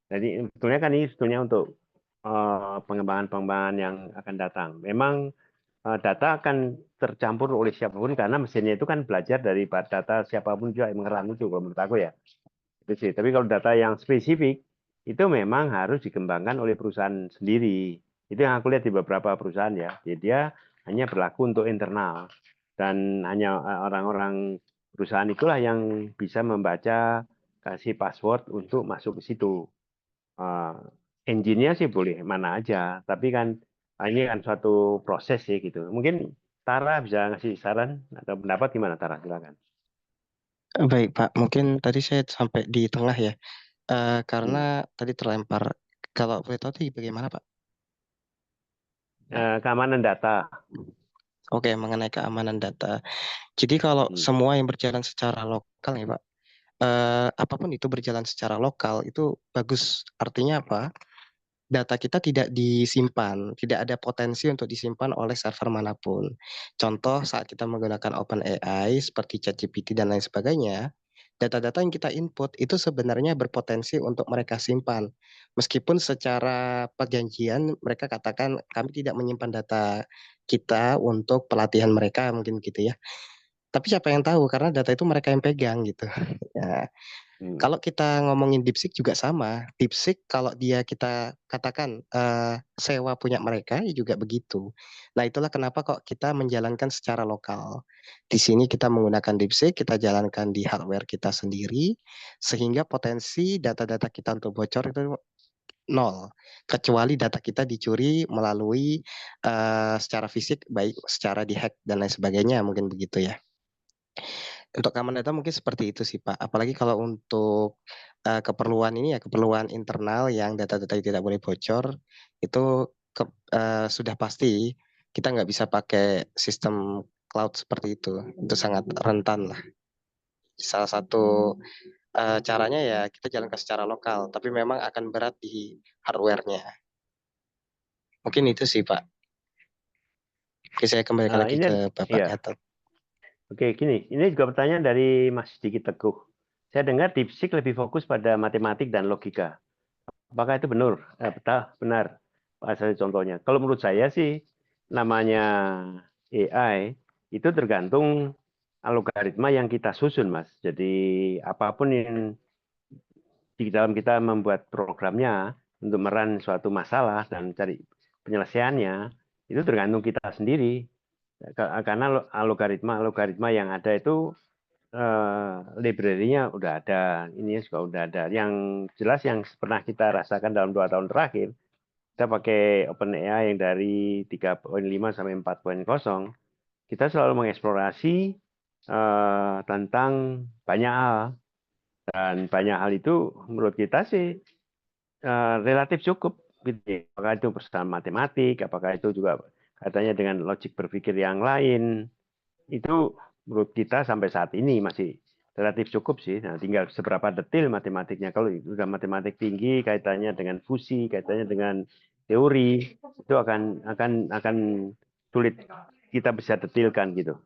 Jadi sebetulnya kan ini sebetulnya untuk pengembangan-pengembangan yang akan datang. Memang data akan tercampur oleh siapapun karena mesinnya itu kan belajar dari data siapapun juga yang mengerang itu kalau menurut aku ya. Itu sih. Tapi kalau data yang spesifik itu memang harus dikembangkan oleh perusahaan sendiri. Itu yang aku lihat di beberapa perusahaan ya. Jadi dia hanya berlaku untuk internal dan hanya orang-orang perusahaan itulah yang bisa membaca kasih password untuk masuk ke situ. Uh, Engine-nya sih boleh mana aja, tapi kan ini kan suatu proses sih gitu. Mungkin Tara bisa ngasih saran atau pendapat gimana Tara? Silakan. Baik, Pak. Mungkin tadi saya sampai di tengah ya. Karena Hmm. tadi terlempar. Kalau boleh tahu tadi bagaimana, Pak? Keamanan data. Oke, mengenai keamanan data. Jadi kalau Hmm. semua yang berjalan secara lokal ya, Pak, apapun itu berjalan secara lokal itu bagus. Artinya apa? Data kita tidak disimpan, tidak ada potensi untuk disimpan oleh server manapun. Contoh saat kita menggunakan OpenAI seperti ChatGPT dan lain sebagainya, data-data yang kita input itu sebenarnya berpotensi untuk mereka simpan. Meskipun secara perjanjian mereka katakan kami tidak menyimpan data kita untuk pelatihan mereka mungkin gitu ya. Tapi siapa yang tahu karena data itu mereka yang pegang gitu. Ya, Hmm. kalau kita ngomongin DeepSeek juga sama. DeepSeek kalau dia kita katakan sewa punya mereka ya juga begitu. Nah, itulah kenapa kok kita menjalankan secara lokal. Di sini kita menggunakan DeepSeek, kita jalankan di hardware kita sendiri sehingga potensi data-data kita untuk bocor itu nol. Kecuali data kita dicuri melalui secara fisik baik secara dihack dan lain sebagainya mungkin begitu ya. Untuk keamanan data mungkin seperti itu sih Pak. Apalagi kalau untuk keperluan ini ya keperluan internal yang data-data tidak boleh bocor itu sudah pasti kita nggak bisa pakai sistem cloud seperti itu. Itu sangat rentan lah. Salah satu caranya ya kita jalankan secara lokal, tapi memang akan berat di hardware-nya. Mungkin itu sih Pak. Oke, saya kembalikan lagi Ini ke Bapak ya, Gatot. oke gini. Ini juga pertanyaan dari Mas Diki Teguh. Saya dengar DeepSeek lebih fokus pada matematik dan logika. Apakah itu benar? Betul, benar. Asal contohnya. Kalau menurut saya sih namanya AI itu tergantung algoritma yang kita susun, Mas. Jadi apapun yang di dalam kita membuat programnya untuk meran suatu masalah dan cari penyelesaiannya itu tergantung kita sendiri. Karena algoritma yang ada itu library-nya udah ada, ini juga udah ada. Yang jelas yang pernah kita rasakan dalam 2 tahun terakhir, kita pakai OpenAI yang dari 3.5 sampai 4.0, kita selalu mengeksplorasi tentang banyak hal. Dan banyak hal itu menurut kita sih relatif cukup. Gitu ya. Apakah itu persoalan matematik, apakah itu juga katanya dengan logik berpikir yang lain, itu menurut kita sampai saat ini masih relatif cukup sih. Nah, tinggal seberapa detail matematiknya. Kalau sudah matematik tinggi, kaitannya dengan fusi, kaitannya dengan teori, itu akan sulit kita bisa detailkan gitu.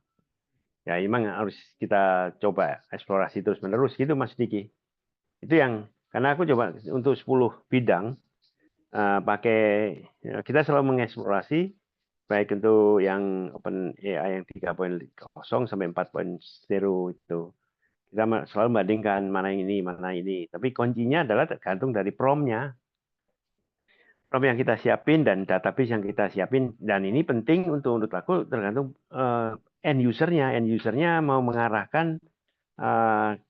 Ya, memang harus kita coba eksplorasi terus menerus gitu, Mas Diki. Itu yang karena aku coba untuk 10 bidang pakai kita selalu mengeksplorasi baik untuk yang Open AI yang 3.0 sampai 4.0 itu. Kita selalu membandingkan mana ini. Tapi kuncinya adalah tergantung dari prompt-nya. Prompt yang kita siapin dan database yang kita siapin. Dan ini penting untuk aku tergantung end user-nya. End user-nya mau mengarahkan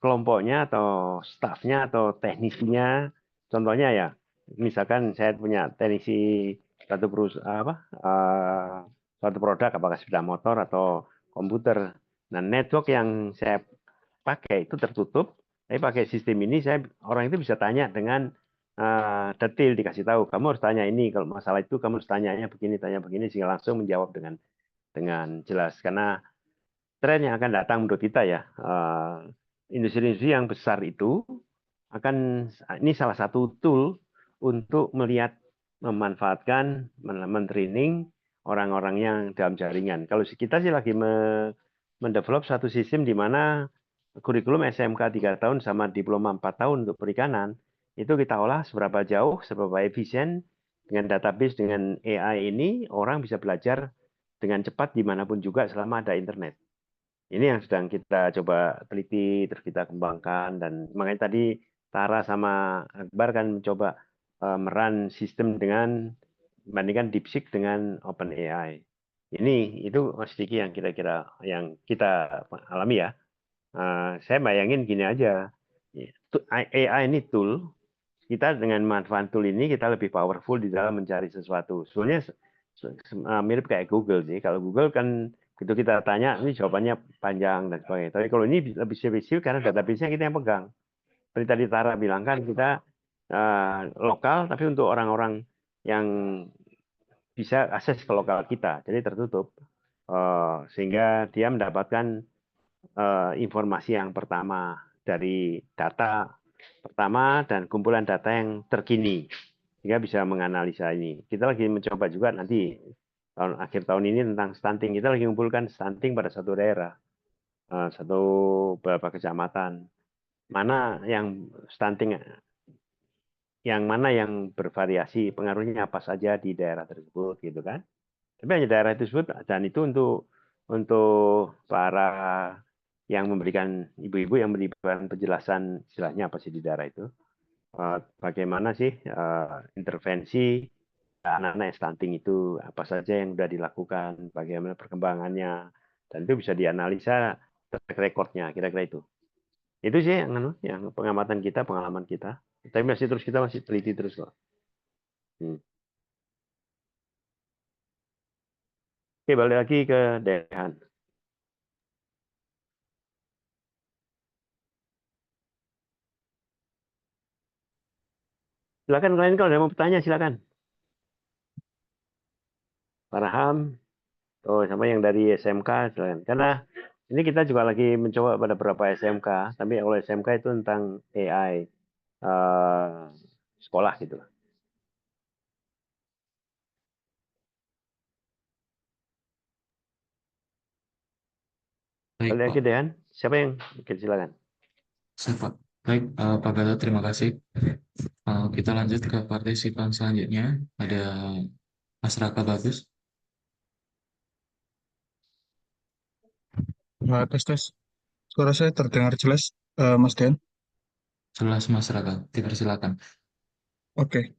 kelompoknya atau staffnya atau teknisinya. Contohnya ya, misalkan saya punya teknisi satu perusahaan suatu produk apakah sepeda motor atau komputer. Nah, network yang saya pakai itu tertutup, tapi pakai sistem ini orang itu bisa tanya dengan detail dikasih tahu. Kamu harus tanya ini kalau masalah itu kamu harus tanya begini sehingga langsung menjawab dengan jelas karena tren yang akan datang menurut kita ya industri-industri yang besar itu akan ini salah satu tool untuk melihat memanfaatkan mentraining orang-orang yang dalam jaringan. Kalau kita sih lagi mendevelop satu sistem di mana kurikulum SMK 3 tahun sama diploma 4 tahun untuk perikanan itu kita olah seberapa jauh, seberapa efisien dengan database, dengan AI ini orang bisa belajar dengan cepat dimanapun juga selama ada internet. Ini yang sedang kita coba teliti, terus kita kembangkan, dan makanya tadi Tara sama Akbar kan mencoba meran sistem dengan membandingkan DeepSeek dengan OpenAI. Ini itu Mas Diki yang kira-kira yang kita alami ya. Saya bayangin gini aja, AI ini tool, kita dengan manfaat tool ini kita lebih powerful di dalam mencari sesuatu. Sebenarnya mirip kayak Google sih. Kalau Google kan itu kita tanya, ini jawabannya panjang dan sebagainya. Tapi kalau ini lebih spesifik karena database-nya kita yang pegang. Seperti tadi Tara bilang kan kita lokal, tapi untuk orang-orang yang bisa akses ke lokal kita, jadi tertutup. Sehingga dia mendapatkan informasi yang pertama dari data pertama dan kumpulan data yang terkini, sehingga bisa menganalisa ini. Kita lagi mencoba juga nanti akhir tahun ini tentang stunting. Kita lagi mengumpulkan stunting pada satu daerah, satu beberapa kecamatan. Mana yang stunting, yang mana yang bervariasi, pengaruhnya apa saja di daerah tersebut, gitu kan? Tapi hanya daerah tersebut, dan itu untuk para yang memberikan ibu-ibu yang memberikan penjelasan istilahnya apa sih di daerah itu, bagaimana sih intervensi anak-anak yang stunting itu, apa saja yang sudah dilakukan, bagaimana perkembangannya, dan itu bisa dianalisa track recordnya, kira-kira itu. Itu sih yang pengamatan kita, pengalaman kita. Tapi kita masih teliti terus kok. Oke, balik lagi ke Dehan. Silakan kalian kalau ada mau bertanya silakan. Farham, sama yang dari SMK silakan. Karena ini kita juga lagi mencoba pada beberapa SMK, tapi kalau SMK itu tentang AI sekolah gitu. Baik, Balik Pak. lagi Dehan, siapa yang mungkin silakan. Siap, Pak. Baik, Pak Gatot, terima kasih. Kita lanjut ke partisipan selanjutnya. Ada Mas Raka Bagus. Tes tes. Suara saya terdengar jelas, Mas Dian. Jelas, Mas Raka. Dipersilakan. Oke.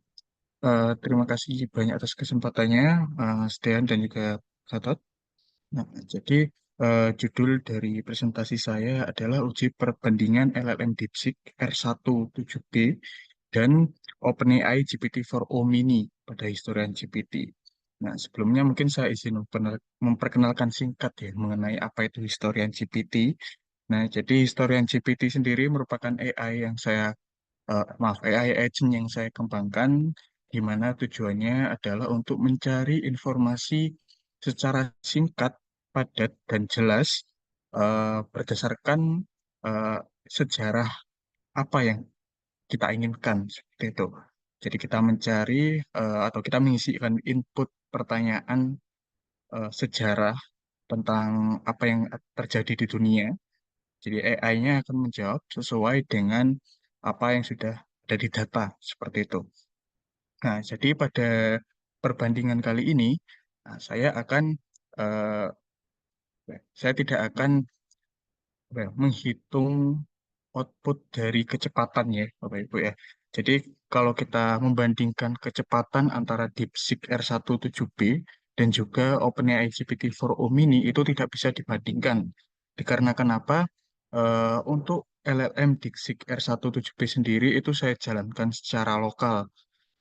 Terima kasih banyak atas kesempatannya, Mas Dian dan juga Gatot. Nah, jadi judul dari presentasi saya adalah uji perbandingan LLM DeepSeek R1 7B dan OpenAI GPT-4o Mini pada historian GPT. Nah, sebelumnya mungkin saya izin memperkenalkan singkat ya mengenai apa itu historian GPT. Nah, jadi historian GPT sendiri merupakan AI yang AI agent yang saya kembangkan, di mana tujuannya adalah untuk mencari informasi secara singkat, padat, dan jelas berdasarkan eh, sejarah apa yang kita inginkan seperti itu. Jadi kita mencari atau kita mengisikan input pertanyaan sejarah tentang apa yang terjadi di dunia. Jadi AI-nya akan menjawab sesuai dengan apa yang sudah ada di data, seperti itu. Nah, jadi pada perbandingan kali ini, nah, eh, saya tidak akan menghitung output dari kecepatan ya, Bapak Ibu ya. Jadi kalau kita membandingkan kecepatan antara DeepSeek R1 7B dan juga OpenAI GPT-4o Mini itu tidak bisa dibandingkan. Dikarenakan apa? Untuk LLM DeepSeek R1 7B sendiri itu saya jalankan secara lokal,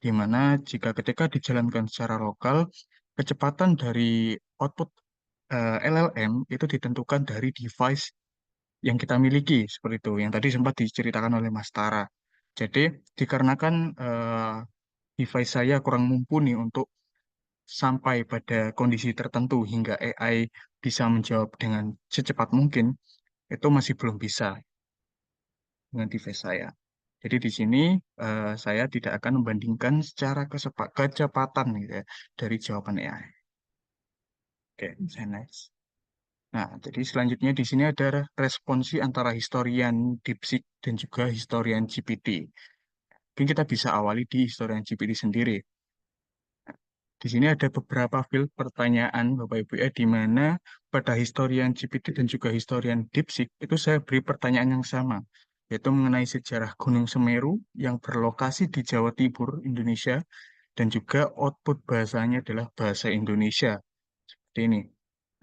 di mana jika ketika dijalankan secara lokal, kecepatan dari output LLM itu ditentukan dari device yang kita miliki seperti itu, yang tadi sempat diceritakan oleh Mas Tara. Jadi dikarenakan device saya kurang mumpuni untuk sampai pada kondisi tertentu hingga AI bisa menjawab dengan secepat mungkin, itu masih belum bisa dengan device saya. Jadi di sini saya tidak akan membandingkan secara kecepatan gitu ya, dari jawaban AI. Oke, saya next. Nah, jadi selanjutnya di sini ada responsi antara historian DeepSeek dan juga historian GPT. Mungkin kita bisa awali di historian GPT sendiri. Di sini ada beberapa field pertanyaan, Bapak Ibu ya, di mana pada historian GPT dan juga historian DeepSeek itu saya beri pertanyaan yang sama, yaitu mengenai sejarah Gunung Semeru yang berlokasi di Jawa Timur, Indonesia, dan juga output bahasanya adalah bahasa Indonesia. Seperti ini.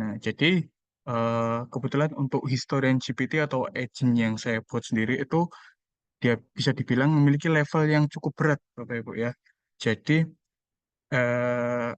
Nah, jadi kebetulan untuk historian GPT atau agent yang saya buat sendiri itu dia bisa dibilang memiliki level yang cukup berat, Bapak Ibu ya. Jadi eh,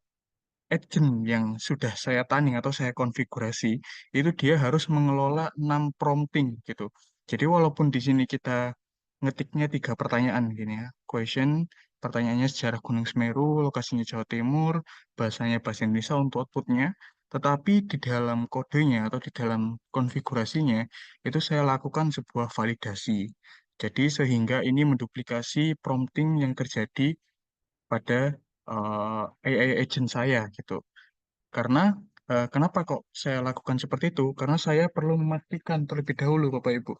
agent yang sudah saya tanding atau saya konfigurasi itu dia harus mengelola 6 prompting gitu. Jadi walaupun di sini kita ngetiknya 3 pertanyaan gini ya, question, pertanyaannya sejarah Gunung Semeru, lokasinya Jawa Timur, bahasanya bahasa Indonesia untuk outputnya, tetapi di dalam kodenya atau di dalam konfigurasinya itu saya lakukan sebuah validasi. Jadi sehingga ini menduplikasi prompting yang terjadi pada AI agent saya gitu. Karena kenapa kok saya lakukan seperti itu? Karena saya perlu memastikan terlebih dahulu, Bapak Ibu,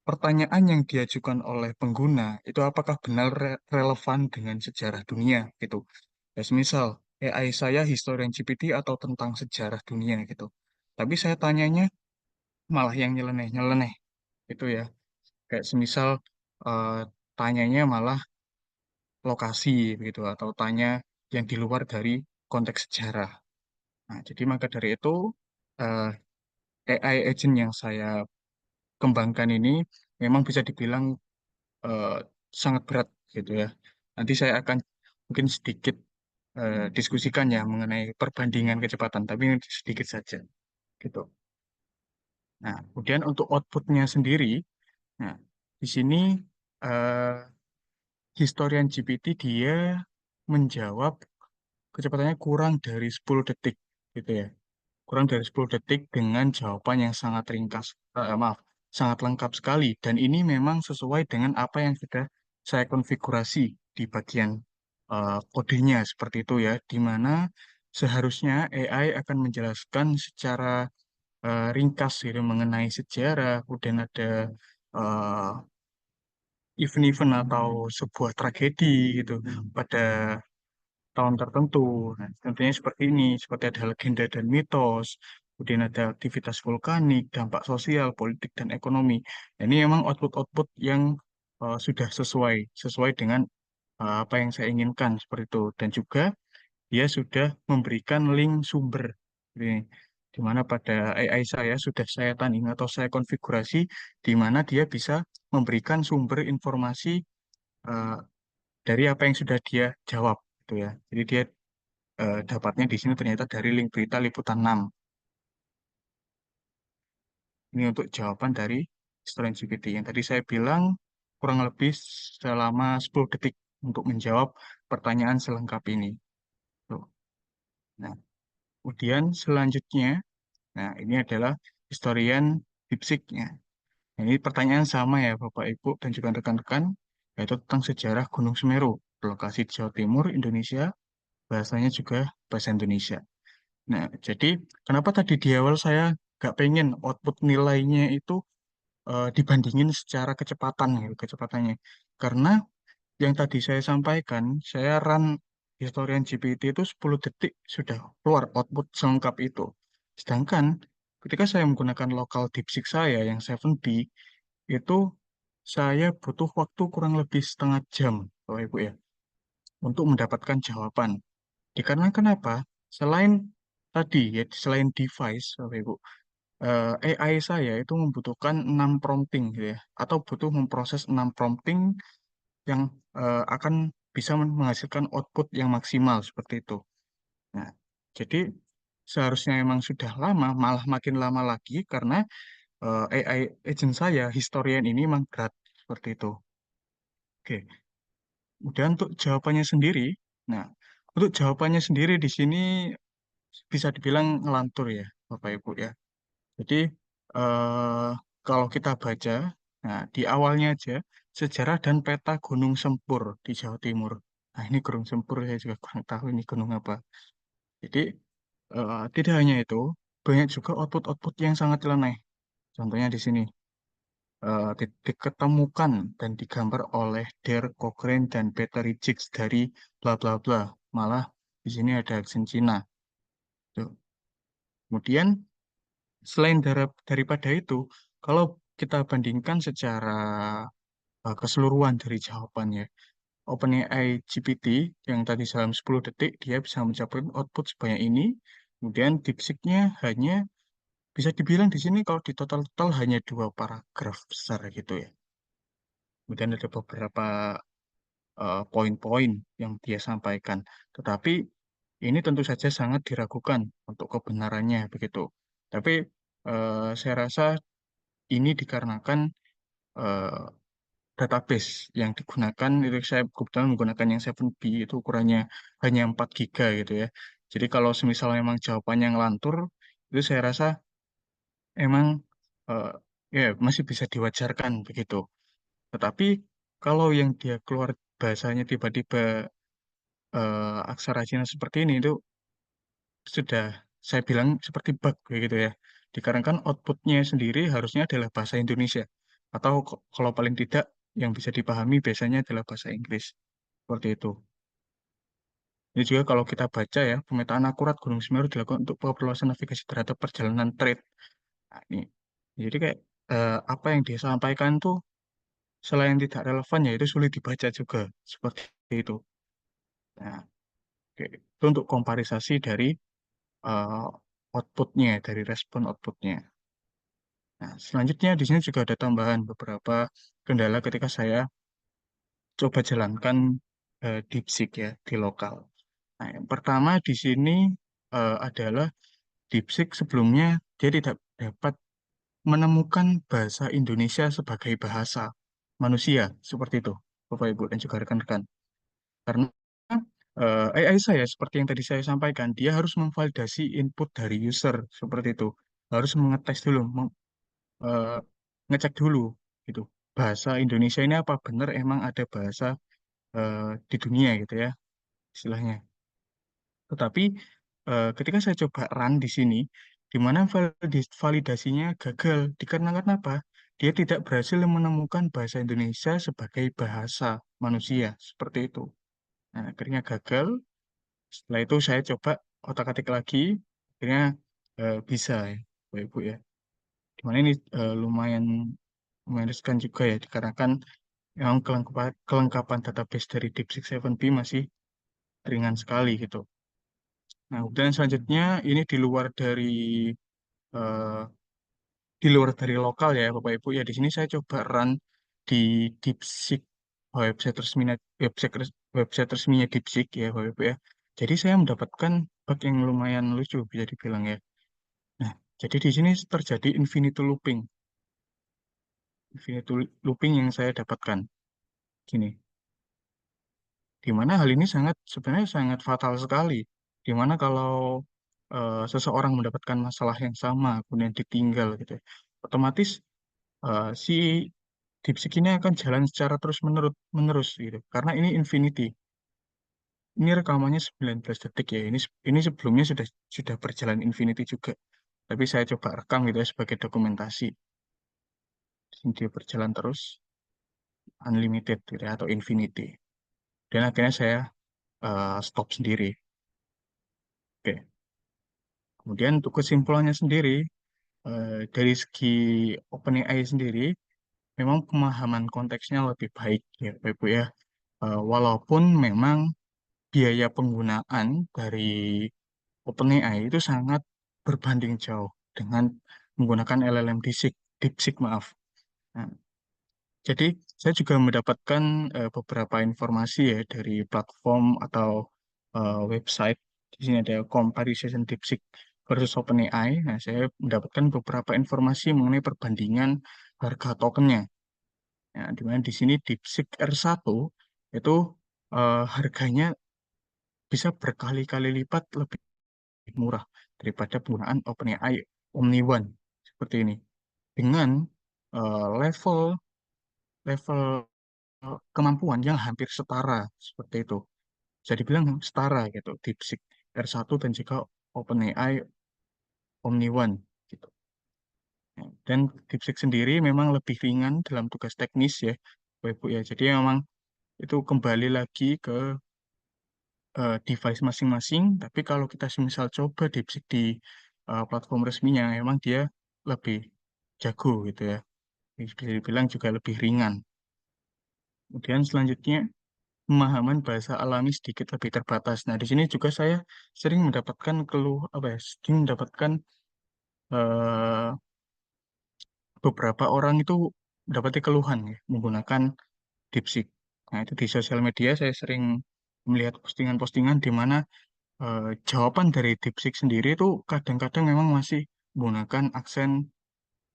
pertanyaan yang diajukan oleh pengguna itu apakah benar relevan dengan sejarah dunia gitu. Ya, semisal AI saya historian GPT atau tentang sejarah dunia gitu. Tapi saya tanyanya malah yang nyeleneh-nyeleneh gitu ya. Kayak semisal eh, tanyanya malah lokasi gitu atau tanya yang di luar dari konteks sejarah. Nah, jadi maka dari itu eh, AI agent yang saya kembangkan ini memang bisa dibilang eh, sangat berat gitu ya. Nanti saya akan mungkin sedikit diskusikan ya mengenai perbandingan kecepatan, tapi ini sedikit saja gitu. Nah, kemudian untuk outputnya sendiri, nah di sini eh, historian GPT dia menjawab kecepatannya kurang dari 10 detik gitu ya. Kurang dari 10 detik dengan jawaban yang sangat ringkas, maaf, sangat lengkap sekali. Dan ini memang sesuai dengan apa yang sudah saya konfigurasi di bagian kodenya seperti itu ya, di mana seharusnya AI akan menjelaskan secara ringkas gitu mengenai sejarah, kemudian ada eh, event-event atau sebuah tragedi gitu pada tahun tertentu. Nah, tentunya seperti ini, seperti ada legenda dan mitos, kemudian ada aktivitas vulkanik, dampak sosial, politik, dan ekonomi. Nah, ini memang output-output yang sudah sesuai dengan apa yang saya inginkan seperti itu. Dan juga dia sudah memberikan link sumber. Ini, di mana pada AI saya sudah saya tanding atau saya konfigurasi, di mana dia bisa memberikan sumber informasi eh, dari apa yang sudah dia jawab, gitu ya. Jadi dia dapatnya di sini ternyata dari link berita Liputan 6. Ini untuk jawaban dari Historian GPT. Yang tadi saya bilang kurang lebih selama 10 detik untuk menjawab pertanyaan selengkap ini. Tuh. Nah, kemudian selanjutnya, nah ini adalah historian DeepSeek-nya. Nah, ini pertanyaan sama ya Bapak Ibu dan juga rekan-rekan, yaitu tentang sejarah Gunung Semeru, lokasi di Jawa Timur, Indonesia, bahasanya juga bahasa Indonesia. Nah, jadi kenapa tadi di awal saya nggak pengen output nilainya itu dibandingin secara kecepatan gitu, kecepatannya. Karena yang tadi saya sampaikan, saya run historian GPT itu 10 detik sudah keluar output selengkap itu. Sedangkan ketika saya menggunakan lokal DeepSeek saya yang 7B, itu saya butuh waktu kurang lebih setengah jam, Bapak Ibu ya, untuk mendapatkan jawaban. Dikarenakan kenapa? Selain tadi ya, selain device, Bapak Ibu, AI saya itu membutuhkan 6 prompting gitu ya, atau butuh memproses 6 prompting yang akan bisa menghasilkan output yang maksimal seperti itu. Nah, jadi seharusnya memang sudah lama, malah makin lama lagi karena AI agent saya, historian ini memang berat seperti itu. Oke, kemudian untuk jawabannya sendiri, nah untuk jawabannya sendiri di sini bisa dibilang ngelantur ya, Bapak Ibu ya. Jadi eh, kalau kita baca, nah di awalnya aja sejarah dan peta Gunung Sempur di Jawa Timur. Nah ini Gunung Sempur saya juga kurang tahu ini gunung apa. Jadi tidak hanya itu, banyak juga output-output yang sangat nyeleneh. Contohnya di sini. diketemukan dan digambar oleh Der Cochrane dan Peter Higgs dari bla bla bla. Malah di sini ada aksen Cina. Tuh. Kemudian selain daripada itu, kalau kita bandingkan secara keseluruhan dari jawabannya, OpenAI GPT yang tadi dalam 10 detik dia bisa mencapai output sebanyak ini. Kemudian DeepSeek-nya hanya bisa dibilang di sini kalau di total hanya 2 paragraf besar gitu ya. Kemudian ada beberapa poin-poin yang dia sampaikan. Tetapi ini tentu saja sangat diragukan untuk kebenarannya begitu. Tapi saya rasa ini dikarenakan eh, database yang digunakan itu saya kebetulan menggunakan yang 7B itu ukurannya hanya 4 giga gitu ya. Jadi kalau semisal memang jawabannya ngelantur itu saya rasa emang eh, ya masih bisa diwajarkan begitu. Tetapi kalau yang dia keluar bahasanya tiba-tiba aksara Cina seperti ini itu sudah saya bilang seperti bug begitu ya. Dikarenakan outputnya sendiri harusnya adalah bahasa Indonesia atau kalau paling tidak yang bisa dipahami biasanya adalah bahasa Inggris seperti itu. Ini juga kalau kita baca ya pemetaan akurat Gunung Semeru dilakukan untuk perluasan navigasi terhadap perjalanan trade. Nah, ini jadi kayak apa yang dia sampaikan tuh selain tidak relevan ya itu sulit dibaca juga seperti itu. Nah, oke. Itu untuk komparisasi dari uh, outputnya, dari respon outputnya. Nah, selanjutnya di sini juga ada tambahan beberapa kendala ketika saya coba jalankan DeepSeek ya di lokal. Nah, yang pertama di sini adalah DeepSeek sebelumnya dia tidak dapat menemukan bahasa Indonesia sebagai bahasa manusia seperti itu, Bapak Ibu dan juga rekan-rekan. Karena AI saya seperti yang tadi saya sampaikan, dia harus memvalidasi input dari user seperti itu, harus mengetes dulu, eh, ngecek dulu gitu. Bahasa Indonesia ini apa benar emang ada bahasa di dunia gitu ya istilahnya. Tetapi ketika saya coba run di sini, di mana validasinya gagal, dikarenakan apa? Dia tidak berhasil menemukan bahasa Indonesia sebagai bahasa manusia seperti itu. Nah, akhirnya gagal. Setelah itu saya coba otak-atik lagi, akhirnya bisa ya, Bapak Ibu ya. Dimana ini lumayan lumayan riskan juga ya, dikarenakan memang kelengkapan database dari DeepSeek 7B masih ringan sekali gitu. Nah, kemudian selanjutnya ini eh, di luar dari lokal ya, Bapak Ibu ya. Di sini saya coba run di DeepSeek website resminya website resminya DeepSeek ya, Bapak Ibu ya. Jadi saya mendapatkan bug yang lumayan lucu bisa dibilang ya. Nah, jadi di sini terjadi infinite looping. Infinite looping yang saya dapatkan. Gini, di mana hal ini sebenarnya sangat fatal sekali. Di mana kalau seseorang mendapatkan masalah yang sama, kemudian ditinggal gitu, ya, otomatis si DeepSeek ini akan jalan secara terus menerus gitu. Karena ini infinity. Ini rekamannya 19 detik ya. Ini sebelumnya sudah berjalan infinity juga. Tapi saya coba rekam gitu ya sebagai dokumentasi. Ini dia berjalan terus unlimited gitu ya, atau infinity. Dan akhirnya saya stop sendiri. Oke. Kemudian untuk kesimpulannya sendiri, dari segi OpenAI sendiri, memang pemahaman konteksnya lebih baik ya, Bapak Ibu ya. Walaupun memang biaya penggunaan dari OpenAI itu sangat berbanding jauh dengan menggunakan LLM DeepSeek, maaf. Nah, jadi saya juga mendapatkan beberapa informasi ya dari platform atau website. Di sini ada comparison DeepSeek versus OpenAI. Nah, saya mendapatkan beberapa informasi mengenai perbandingan harga tokennya. Nah, di mana di sini DeepSeek R1 itu harganya bisa berkali-kali lipat lebih murah daripada penggunaan OpenAI Omni One seperti ini. Dengan level level kemampuan yang hampir setara seperti itu. Bisa dibilang setara gitu, DeepSeek R1 dan juga OpenAI Omni One gitu. Dan DeepSeek sendiri memang lebih ringan dalam tugas teknis ya, Bapak Ibu ya. Jadi memang itu kembali lagi ke device masing-masing. Tapi kalau kita misal coba DeepSeek di platform resminya, memang dia lebih jago gitu ya. Bisa dibilang juga lebih ringan. Kemudian selanjutnya pemahaman bahasa alami sedikit lebih terbatas. Nah, di sini juga saya sering mendapatkan sering mendapatkan eh, beberapa orang itu mendapati keluhan ya, menggunakan DeepSeek. Nah, itu di sosial media saya sering melihat postingan-postingan di mana jawaban dari DeepSeek sendiri itu kadang-kadang memang masih menggunakan aksen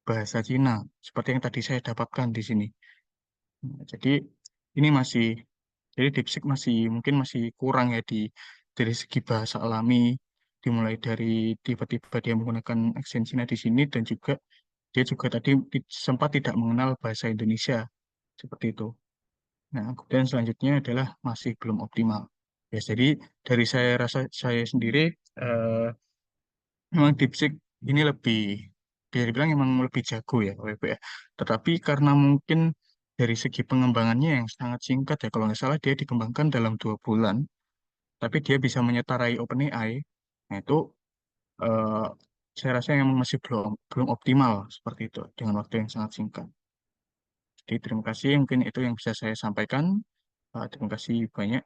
bahasa Cina, seperti yang tadi saya dapatkan di sini. Nah, ini masih, jadi DeepSeek mungkin masih kurang ya dari segi bahasa alami, dimulai dari tiba-tiba dia menggunakan aksen Cina di sini dan juga dia juga tadi sempat tidak mengenal bahasa Indonesia seperti itu. Nah, kemudian selanjutnya adalah masih belum optimal. Ya, jadi dari saya sendiri eh, memang DeepSeek ini bisa dibilang memang lebih jago ya, WP ya. Tetapi karena mungkin dari segi pengembangannya yang sangat singkat ya, kalau nggak salah dia dikembangkan dalam 2 bulan, tapi dia bisa menyetarai OpenAI. Nah, itu eh, saya rasa memang masih belum belum optimal seperti itu dengan waktu yang sangat singkat. Jadi terima kasih, mungkin itu yang bisa saya sampaikan. Terima kasih banyak.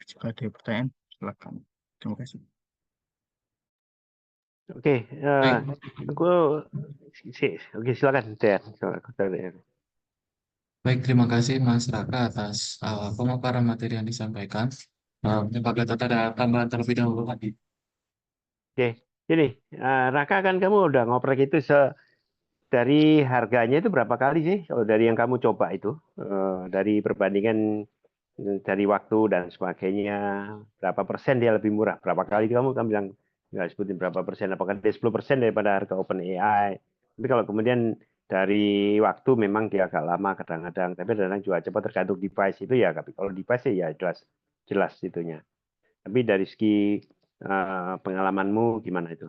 Jika ada pertanyaan, silakan. Terima kasih. Oke, Baik, aku oke silakan Ter. Silakan. baik, terima kasih Mas Raka atas pemaparan materi yang disampaikan. Pak Gatot ada tambahan terlebih dahulu tadi. Oke, jadi Raka kan kamu udah ngoprek itu dari harganya itu berapa kali sih? Kalau dari yang kamu coba itu, dari perbandingan dari waktu dan sebagainya, berapa persen dia lebih murah? Berapa kali kamu bilang nggak sebutin berapa persen? Apakah dia 10% daripada harga OpenAI? Tapi kalau kemudian dari waktu memang dia agak lama kadang-kadang, tapi kadang-kadang juga cepat tergantung device itu ya. Tapi kalau device ya jelas jelas itunya. Tapi dari segi pengalamanmu gimana itu?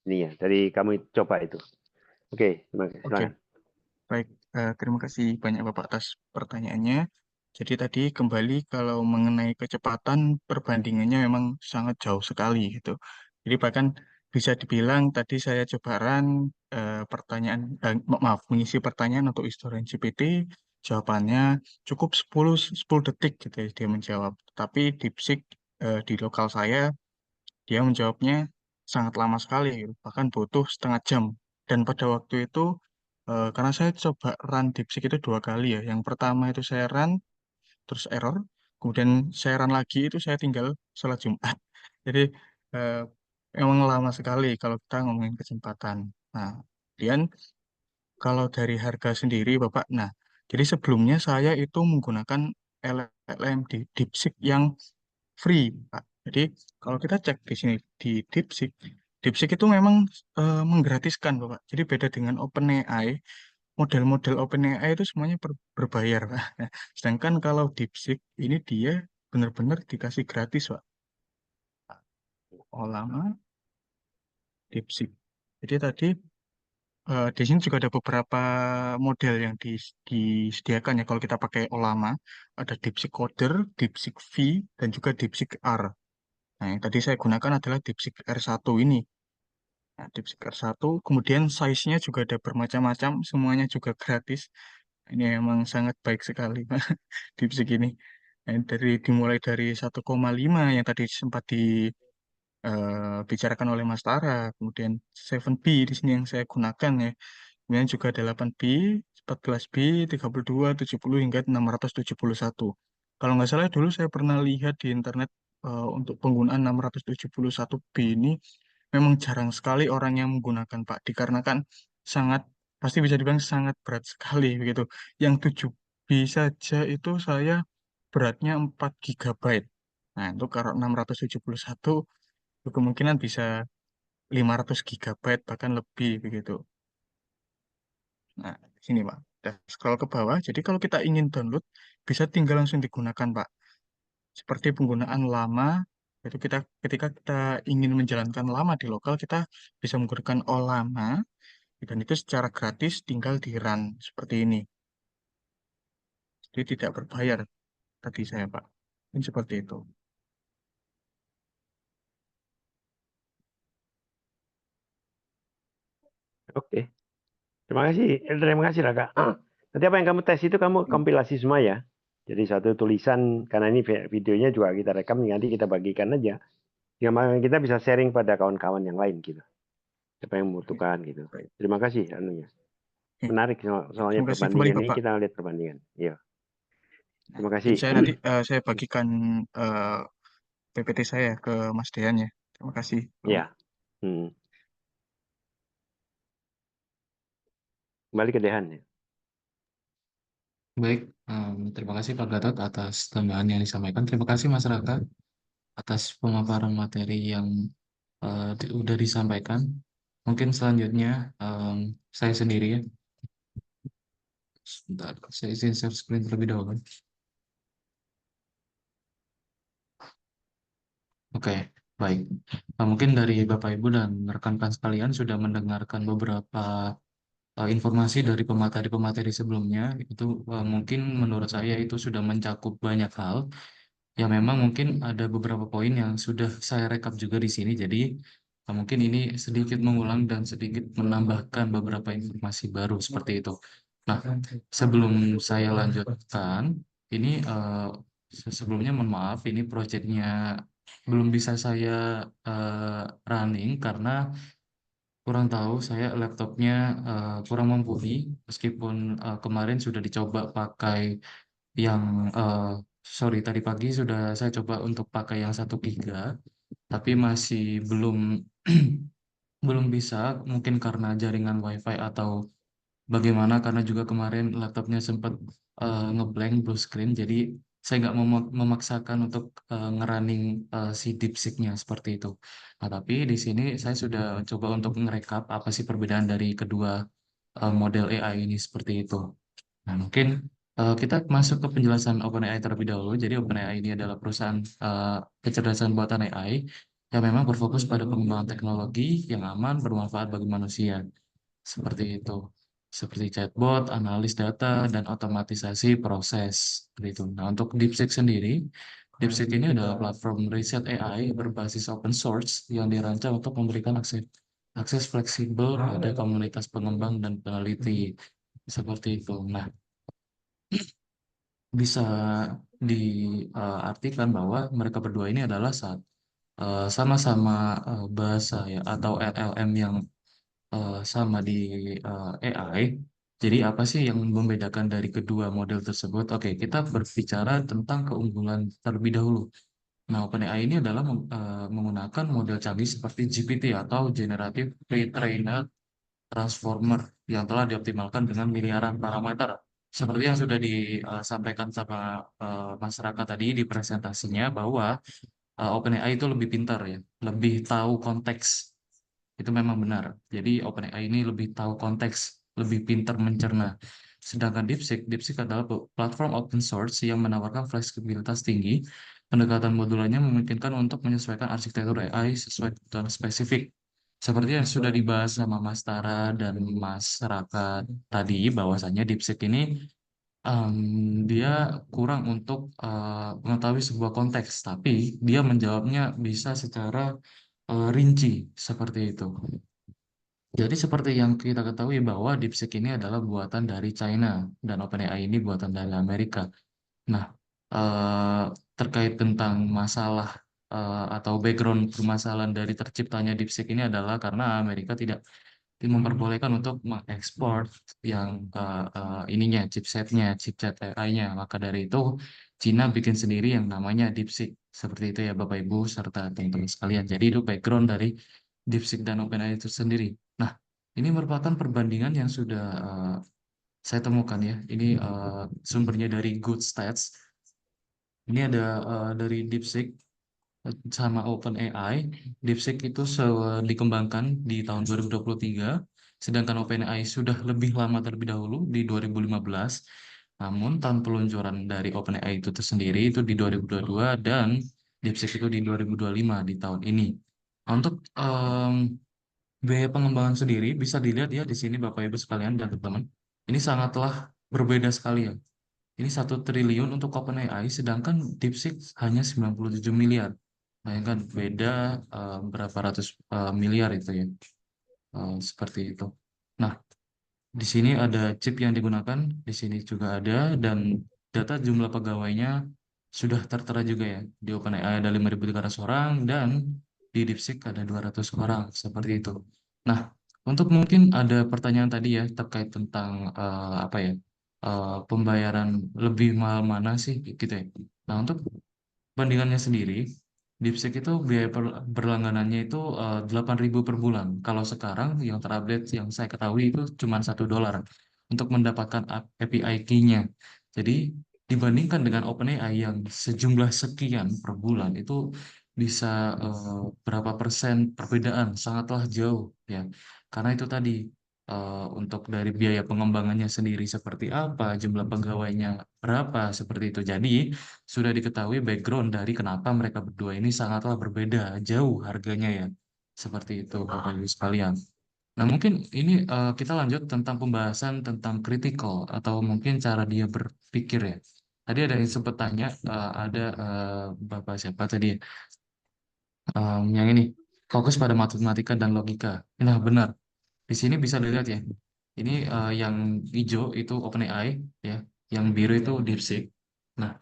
Ini ya, dari kamu coba itu. Oke, Oke, silakan. baik. Terima kasih banyak Bapak atas pertanyaannya. Jadi tadi kembali kalau mengenai kecepatan perbandingannya memang sangat jauh sekali gitu. Jadi bahkan bisa dibilang tadi saya coba maaf, mengisi pertanyaan untuk Historian GPT, jawabannya cukup 10 detik gitu ya dia menjawab. Tapi DeepSeek di lokal saya dia menjawabnya sangat lama sekali, gitu. Bahkan butuh setengah jam. Dan pada waktu itu, karena saya coba run DeepSeek itu 2 kali ya. Yang pertama itu saya run, terus error. Kemudian saya run lagi, itu saya tinggal sholat Jumat. Jadi, eh, emang lama sekali kalau kita ngomongin kecepatan. Nah, kemudian kalau dari harga sendiri, Bapak, nah, jadi sebelumnya saya itu menggunakan LLM di DeepSeek yang free, Pak. Jadi kalau kita cek di sini di DeepSeek, DeepSeek itu memang menggratiskan, Bapak. Jadi beda dengan OpenAI, model-model OpenAI itu semuanya berbayar, Pak. Nah, sedangkan kalau DeepSeek ini dia benar-benar dikasih gratis, Pak. Oh, lama DeepSeek. Jadi tadi di sini juga ada beberapa model yang disediakan ya kalau kita pakai Olama. Ada DeepSeek Coder, DeepSeek V, dan juga DeepSeek R. Nah, yang tadi saya gunakan adalah DeepSeek R1 ini. Nah, DeepSeek R1, kemudian size-nya juga ada bermacam-macam, semuanya juga gratis. Ini memang sangat baik sekali, Pak, DeepSeek ini. Nah, dimulai dari 1,5 yang tadi sempat dibicarakan oleh Mas Tara, kemudian 7B di sini yang saya gunakan ya. Kemudian juga 8B, 14B, 32, 70 hingga 671. Kalau nggak salah dulu saya pernah lihat di internet untuk penggunaan 671B ini memang jarang sekali orang yang menggunakan Pak, dikarenakan sangat, pasti bisa dibilang sangat berat sekali begitu. Yang 7B saja itu saya beratnya 4 GB. Nah, untuk kalau 671 itu kemungkinan bisa 500 GB bahkan lebih begitu. Nah, di sini Pak. Kita scroll ke bawah. Jadi kalau kita ingin download, bisa tinggal langsung digunakan Pak. Seperti penggunaan lama Yaitu ketika kita ingin menjalankan lama di lokal, kita bisa menggunakan Olama, dan itu secara gratis tinggal di run seperti ini. Jadi tidak berbayar tadi saya, Pak. Ini seperti itu. Oke. Terima kasih lah Kak. Nanti apa yang kamu tes itu kamu kompilasi semua ya. Jadi satu tulisan, karena ini videonya juga kita rekam, nanti kita bagikan aja. Yang kita bisa sharing pada kawan-kawan yang lain gitu. Siapa yang membutuhkan gitu. Baik. Terima kasih anunya. Menarik soalnya Terima kasih kembali, perbandingan ini Bapak. kita lihat perbandingan. Iya. Terima Jadi kasih. saya nanti saya bagikan PPT saya ke Mas Dean ya. Terima kasih. Ya. Kembali ke Dehan ya. Baik, terima kasih Pak Gatot atas tambahan yang disampaikan. Terima kasih Mas Raka atas pemaparan materi yang udah disampaikan. Mungkin selanjutnya saya sendiri ya. Sebentar, saya izin share screen terlebih dahulu. Oke, baik. Mungkin dari Bapak Ibu dan rekan-rekan sekalian sudah mendengarkan beberapa informasi dari pemateri-pemateri sebelumnya. Itu mungkin menurut saya itu sudah mencakup banyak hal. Ya memang mungkin ada beberapa poin yang sudah saya rekap juga di sini. Jadi mungkin ini sedikit mengulang dan sedikit menambahkan beberapa informasi baru seperti itu. Nah, sebelum saya lanjutkan, ini sebelumnya mohon maaf, ini proyeknya belum bisa saya running karena kurang tahu saya laptopnya kurang mumpuni meskipun kemarin sudah dicoba pakai yang sorry tadi pagi sudah saya coba untuk pakai yang 1 giga tapi masih belum belum bisa mungkin karena jaringan WiFi atau bagaimana karena juga kemarin laptopnya sempat ngeblank blue screen jadi saya nggak mau memaksakan untuk ngerunning si DeepSeek-nya seperti itu. Nah, tapi di sini saya sudah coba untuk ngerekap apa sih perbedaan dari kedua model AI ini seperti itu. Nah, mungkin kita masuk ke penjelasan OpenAI terlebih dahulu. Jadi OpenAI ini adalah perusahaan kecerdasan buatan AI yang memang berfokus pada pengembangan teknologi yang aman, bermanfaat bagi manusia. Seperti itu. Seperti chatbot, analis data, dan otomatisasi proses. Seperti itu. Nah, untuk DeepSeek sendiri, DeepSeek ini adalah platform riset AI berbasis open source yang dirancang untuk memberikan akses fleksibel pada komunitas pengembang dan peneliti. Seperti itu. Nah, bisa diartikan bahwa mereka berdua ini adalah sama-sama bahasa ya atau LLM yang sama di AI. Jadi apa sih yang membedakan dari kedua model tersebut? Oke, kita berbicara tentang keunggulan terlebih dahulu. Nah, OpenAI ini adalah menggunakan model canggih seperti GPT atau Generative Pre-trained Transformer yang telah dioptimalkan dengan miliaran parameter. Seperti yang sudah disampaikan sama masyarakat tadi di presentasinya bahwa OpenAI itu lebih pintar ya, lebih tahu konteks. Itu memang benar. Jadi OpenAI ini lebih tahu konteks, lebih pintar mencerna. Sedangkan DeepSeek adalah platform open source yang menawarkan fleksibilitas tinggi. Pendekatan modularnya memungkinkan untuk menyesuaikan arsitektur AI sesuai kebutuhan spesifik. Seperti yang sudah dibahas sama Mas Tara dan Mas Raka tadi, bahwasanya DeepSeek ini dia kurang untuk mengetahui sebuah konteks, tapi dia menjawabnya bisa secara rinci seperti itu. Jadi seperti yang kita ketahui bahwa DeepSeek ini adalah buatan dari China dan OpenAI ini buatan dari Amerika. Nah, eh, terkait tentang masalah atau background permasalahan dari terciptanya DeepSeek ini adalah karena Amerika tidak memperbolehkan untuk mengekspor yang ininya chipset AI-nya. Maka dari itu Cina bikin sendiri yang namanya DeepSeek. Seperti itu ya Bapak Ibu serta teman-teman sekalian. Jadi itu background dari DeepSeek dan OpenAI itu sendiri. Nah, ini merupakan perbandingan yang sudah saya temukan ya. Ini sumbernya dari Good Stats. Ini ada dari DeepSeek sama OpenAI. DeepSeek itu dikembangkan di tahun 2023, sedangkan OpenAI sudah lebih lama terlebih dahulu di 2015. Namun tahun peluncuran dari OpenAI itu tersendiri itu di 2022 dan DeepSeek itu di 2025 di tahun ini. Nah, untuk biaya pengembangan sendiri bisa dilihat ya di sini Bapak Ibu sekalian dan teman-teman. Ini sangatlah berbeda sekali ya. Ini 1 triliun untuk OpenAI, sedangkan DeepSeek hanya 97 miliar. Bayangkan beda berapa ratus miliar itu ya. Seperti itu. Nah, di sini ada chip yang digunakan, di sini juga ada, dan data jumlah pegawainya sudah tertera juga ya. Di OpenAI ada 5.300 orang, dan di DeepSeek ada 200 orang, seperti itu. Nah, untuk mungkin ada pertanyaan tadi ya, terkait tentang apa ya, pembayaran lebih mahal mana sih, gitu ya. Nah, untuk bandingannya sendiri, DeepSeek itu biaya berlangganannya itu 8.000 per bulan. Kalau sekarang yang terupdate yang saya ketahui itu cuma $1 untuk mendapatkan API key-nya. Jadi dibandingkan dengan OpenAI yang sejumlah sekian per bulan itu bisa berapa persen perbedaan, sangatlah jauh ya. Karena itu tadi untuk dari biaya pengembangannya sendiri seperti apa, jumlah pegawainya berapa, seperti itu. Jadi sudah diketahui background dari kenapa mereka berdua ini sangatlah berbeda jauh harganya ya. Seperti itu Bapak Ibu sekalian. Nah, mungkin ini kita lanjut tentang pembahasan tentang critical atau mungkin cara dia berpikir ya. Tadi ada yang sempat tanya, ada Bapak siapa tadi ya? Yang ini fokus pada matematika dan logika. Nah, benar. Di sini bisa dilihat ya. Ini yang hijau itu OpenAI ya, yang biru itu DeepSeek. Nah,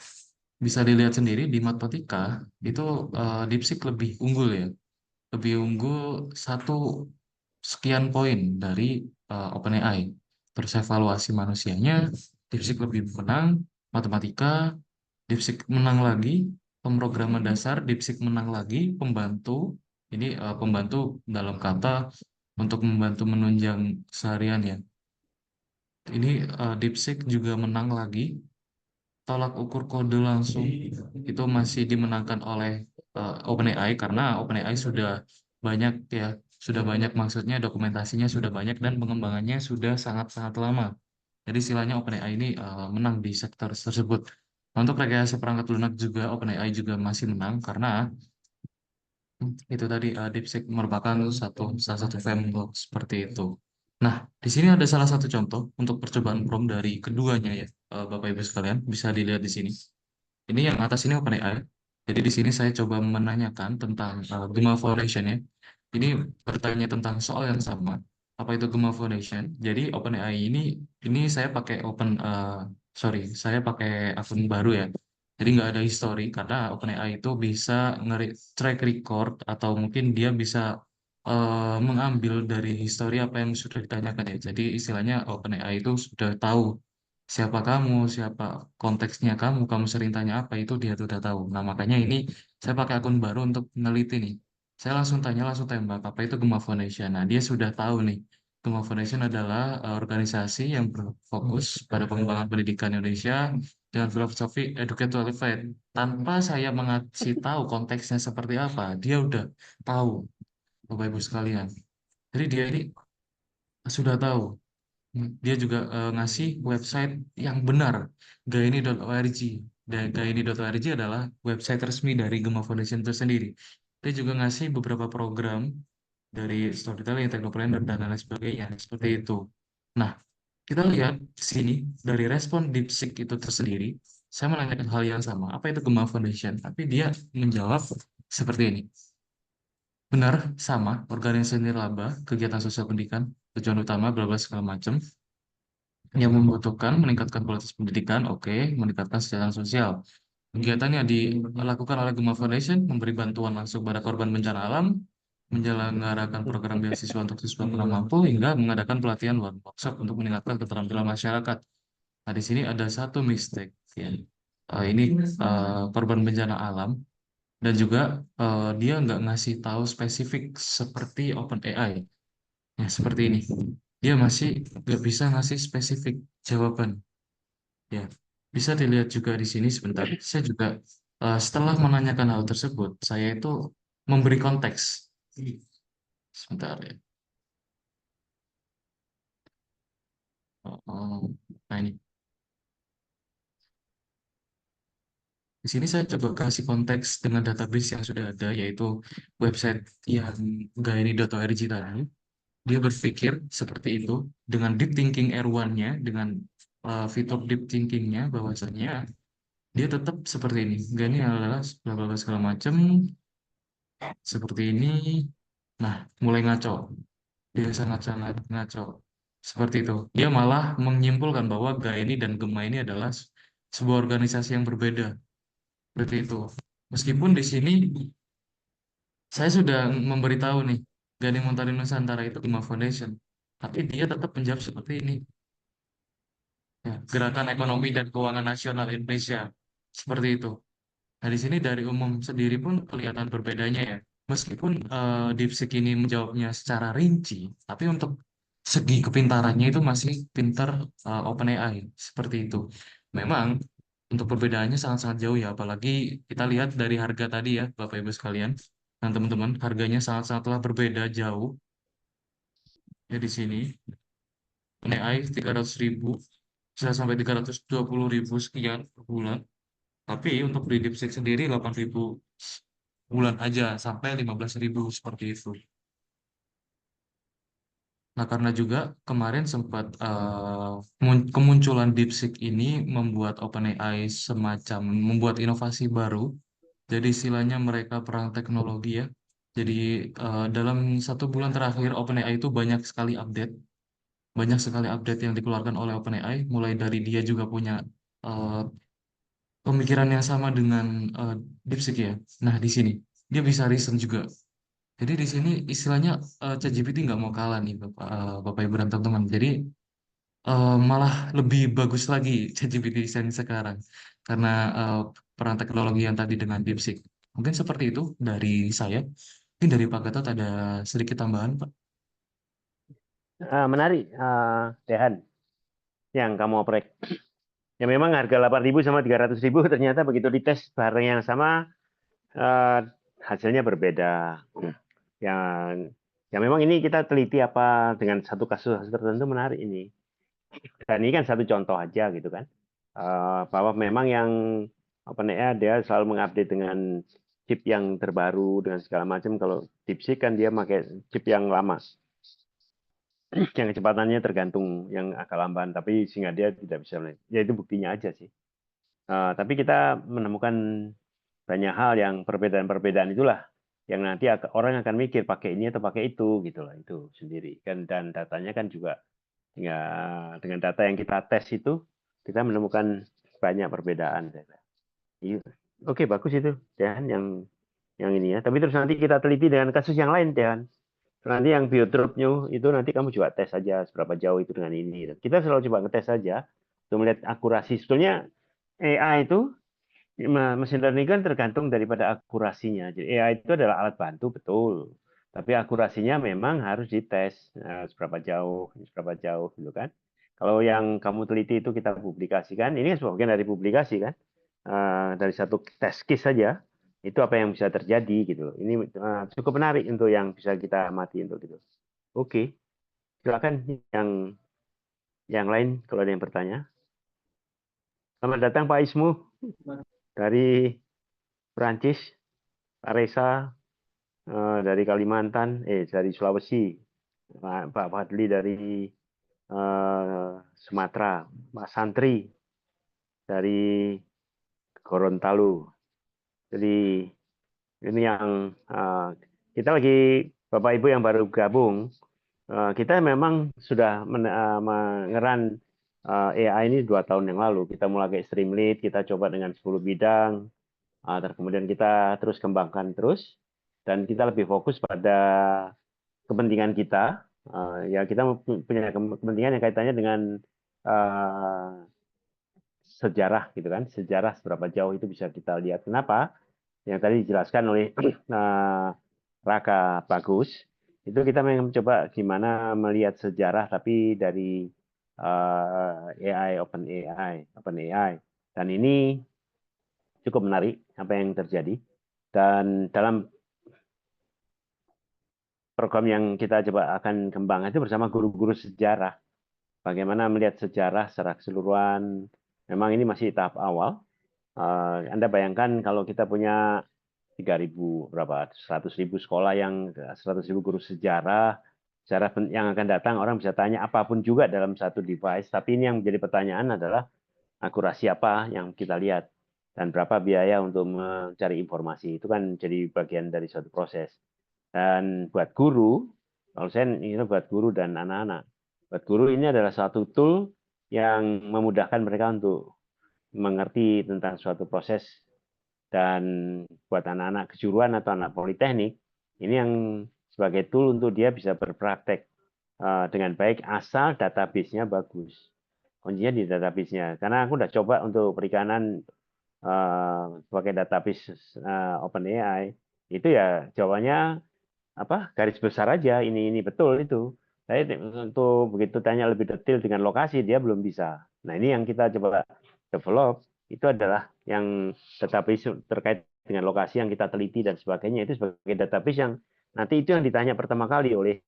bisa dilihat sendiri di matematika itu DeepSeek lebih unggul ya, lebih unggul 1 sekian poin dari OpenAI. Terus evaluasi manusianya, DeepSeek lebih menang, matematika, DeepSeek menang lagi, pemrograman dasar, DeepSeek menang lagi, pembantu, ini pembantu dalam kata untuk membantu menunjang seharian ya. Ini DeepSeek juga menang lagi, tolak ukur kode langsung itu masih dimenangkan oleh OpenAI karena OpenAI sudah banyak ya, sudah banyak maksudnya dokumentasinya sudah banyak dan pengembangannya sudah sangat-sangat lama. Jadi istilahnya OpenAI ini menang di sektor tersebut. Nah, untuk rekayasa perangkat lunak juga OpenAI juga masih menang karena itu tadi DeepSeek merupakan salah satu framework seperti itu. Nah, di sini ada salah satu contoh untuk percobaan prompt dari keduanya ya, Bapak Ibu sekalian, bisa dilihat di sini. Ini yang atas ini OpenAI. Jadi di sini saya coba menanyakan tentang Gema Foundation ya. Ini bertanya tentang soal yang sama. Apa itu Gema Foundation? Jadi OpenAI ini saya pakai saya pakai akun baru ya. Jadi nggak ada history karena OpenAI itu bisa track record atau mungkin dia bisa mengambil dari history apa yang sudah ditanyakan ya. Jadi istilahnya OpenAI itu sudah tahu siapa kamu, siapa konteksnya kamu sering tanya apa itu dia sudah tahu. Nah makanya ini saya pakai akun baru untuk meneliti nih. Saya langsung tanya, langsung tembak apa itu Gema Foundation. Nah dia sudah tahu nih. Gema Foundation adalah organisasi yang berfokus pada pengembangan pendidikan Indonesia dengan filosofi educate to elevate. Tanpa saya mengasih tahu konteksnya seperti apa, dia udah tahu, Bapak Ibu sekalian. Jadi dia ini sudah tahu. Dia juga ngasih website yang benar, gaini.org. Dan gaini.org adalah website resmi dari Gema Foundation itu sendiri. Dia juga ngasih beberapa program dari storytelling, teknopreneur, dan lain sebagainya. Seperti itu. Nah, kita lihat di sini dari respon DeepSeek itu tersendiri, saya menanyakan hal yang sama. Apa itu Gema Foundation? Tapi dia menjawab seperti ini. Benar, sama, organisasi nirlaba, kegiatan sosial pendidikan, tujuan utama, bla bla segala macam yang membutuhkan meningkatkan kualitas pendidikan, oke, meningkatkan kesejahteraan sosial. Kegiatan yang dilakukan oleh Gema Foundation memberi bantuan langsung pada korban bencana alam, menyelenggarakan program beasiswa untuk siswa kurang mampu, hingga mengadakan pelatihan workshop untuk meningkatkan keterampilan masyarakat. Nah, di sini ada satu mistake, ya. Ini korban bencana alam, dan juga dia nggak ngasih tahu spesifik seperti OpenAI. Ya, seperti ini. Dia masih nggak bisa ngasih spesifik jawaban. Ya, bisa dilihat juga di sini sebentar. Saya juga setelah menanyakan hal tersebut, saya itu memberi konteks. Sebentar ya. Oh, oh. Nah ini. Di sini saya coba kasih konteks dengan database yang sudah ada, yaitu website yang gaini.org tadi. Dia berpikir seperti itu dengan deep thinking R1-nya, dengan fitur deep thinking-nya, bahwasanya dia tetap seperti ini. Gaini adalah bla bla bla segala macam seperti ini. Nah, mulai ngaco. Dia sangat-sangat ngaco. Seperti itu. Dia malah menyimpulkan bahwa Gaini dan Gema ini adalah sebuah organisasi yang berbeda. Seperti itu. Meskipun di sini saya sudah memberitahu nih, Gani Montari Nusantara itu Gema Foundation. Tapi dia tetap menjawab seperti ini. Ya, Gerakan Ekonomi dan Keuangan Nasional Indonesia. Seperti itu. Nah, di sini dari umum sendiri pun kelihatan berbedanya ya. Meskipun DeepSeek ini menjawabnya secara rinci, tapi untuk segi kepintarannya itu masih pintar OpenAI. Seperti itu. Memang untuk perbedaannya sangat-sangat jauh ya. Apalagi kita lihat dari harga tadi ya, Bapak Ibu sekalian. Dan teman-teman, harganya sangat-sangatlah berbeda jauh. Ya di sini, OpenAI 300.000, bisa sampai 320.000 sekian per bulan. Tapi untuk di DeepSeek sendiri 8.000 bulan aja sampai 15.000 seperti itu. Nah, karena juga kemarin sempat kemunculan DeepSeek ini membuat OpenAI semacam membuat inovasi baru. Jadi istilahnya mereka perang teknologi ya. Jadi dalam 1 bulan terakhir OpenAI itu banyak sekali update. Banyak sekali update yang dikeluarkan oleh OpenAI. Mulai dari dia juga punya eh, pemikiran yang sama dengan DeepSeek ya. Nah, di sini dia bisa reason juga. Jadi di sini istilahnya ChatGPT nggak mau kalah nih Bapak Ibu dan teman-teman. Jadi malah lebih bagus lagi ChatGPT yang sekarang karena peran teknologi yang tadi dengan DeepSeek. Mungkin seperti itu dari saya. Mungkin dari Pak Gatot ada sedikit tambahan, Pak. Menarik, Dehan, yang kamu oprek. Ya memang harga 8.000 sama 300.000 ternyata begitu dites barang yang sama, hasilnya berbeda. Yang ya memang ini kita teliti apa dengan satu kasus tertentu menarik ini. Dan ini kan satu contoh aja gitu kan. Bahwa memang yang OpenAI dia selalu mengupdate dengan chip yang terbaru dengan segala macam. Kalau DeepSeek kan dia pakai chip yang lama. Yang kecepatannya tergantung yang agak lamban, tapi sehingga dia tidak bisa. Ya itu buktinya aja sih. Tapi kita menemukan banyak hal yang perbedaan-perbedaan itulah yang nanti orang akan mikir pakai ini atau pakai itu gitu lah, itu sendiri kan. Dan datanya kan juga ya, dengan data yang kita tes itu kita menemukan banyak perbedaan. Iya. Oke, bagus itu Dan yang ini ya. Tapi terus nanti kita teliti dengan kasus yang lain Dan. Nanti yang biodropnya itu nanti kamu juga tes saja seberapa jauh itu dengan ini. Kita selalu coba ngetes saja untuk melihat akurasi. Sebetulnya AI itu mesin learning kan tergantung daripada akurasinya. Jadi AI itu adalah alat bantu betul, tapi akurasinya memang harus dites seberapa jauh gitu kan. Kalau yang kamu teliti itu kita publikasikan, ini sebagian dari publikasi kan, dari satu test case saja itu apa yang bisa terjadi gitu. Ini cukup menarik untuk yang bisa kita amati untuk gitu. Oke, silakan yang lain kalau ada yang bertanya. Selamat datang Pak Ismu dari Perancis, Pak Reza dari Kalimantan, dari Sulawesi, Pak Fadli dari Sumatera, Pak Santri dari Gorontalo. Jadi ini yang kita lagi Bapak Ibu yang baru gabung, kita memang sudah mengeran AI ini 2 tahun yang lalu. Kita mulai kayak Streamlit, kita coba dengan 10 bidang, kemudian kita terus kembangkan terus, dan kita lebih fokus pada kepentingan kita. Ya kita punya kepentingan yang kaitannya dengan sejarah gitu kan, sejarah seberapa jauh itu bisa kita lihat. Kenapa? Yang tadi dijelaskan oleh Raka bagus. Itu kita mencoba gimana melihat sejarah tapi dari AI, OpenAI. Dan ini cukup menarik apa yang terjadi. Dan dalam program yang kita coba akan kembangkan itu bersama guru-guru sejarah. Bagaimana melihat sejarah secara keseluruhan. Memang ini masih tahap awal. Anda bayangkan kalau kita punya 3.000 berapa 100.000 sekolah yang 100.000 guru sejarah yang akan datang, orang bisa tanya apapun juga dalam satu device, tapi ini yang menjadi pertanyaan adalah akurasi apa yang kita lihat dan berapa biaya untuk mencari informasi. Itu kan jadi bagian dari suatu proses. Dan buat guru, kalau saya ini buat guru dan anak-anak, buat guru ini adalah satu tool yang memudahkan mereka untuk mengerti tentang suatu proses. Dan buat anak-anak kejuruan atau anak politeknik, ini yang sebagai tool untuk dia bisa berpraktek dengan baik asal database-nya bagus. Kuncinya di database-nya. Karena aku udah coba untuk perikanan pakai database OpenAI, itu ya jawabannya apa garis besar aja, ini betul itu. Tapi untuk begitu tanya lebih detail dengan lokasi, dia belum bisa. Nah ini yang kita coba develop, itu adalah yang database terkait dengan lokasi yang kita teliti dan sebagainya, itu sebagai database yang nanti itu yang ditanya pertama kali oleh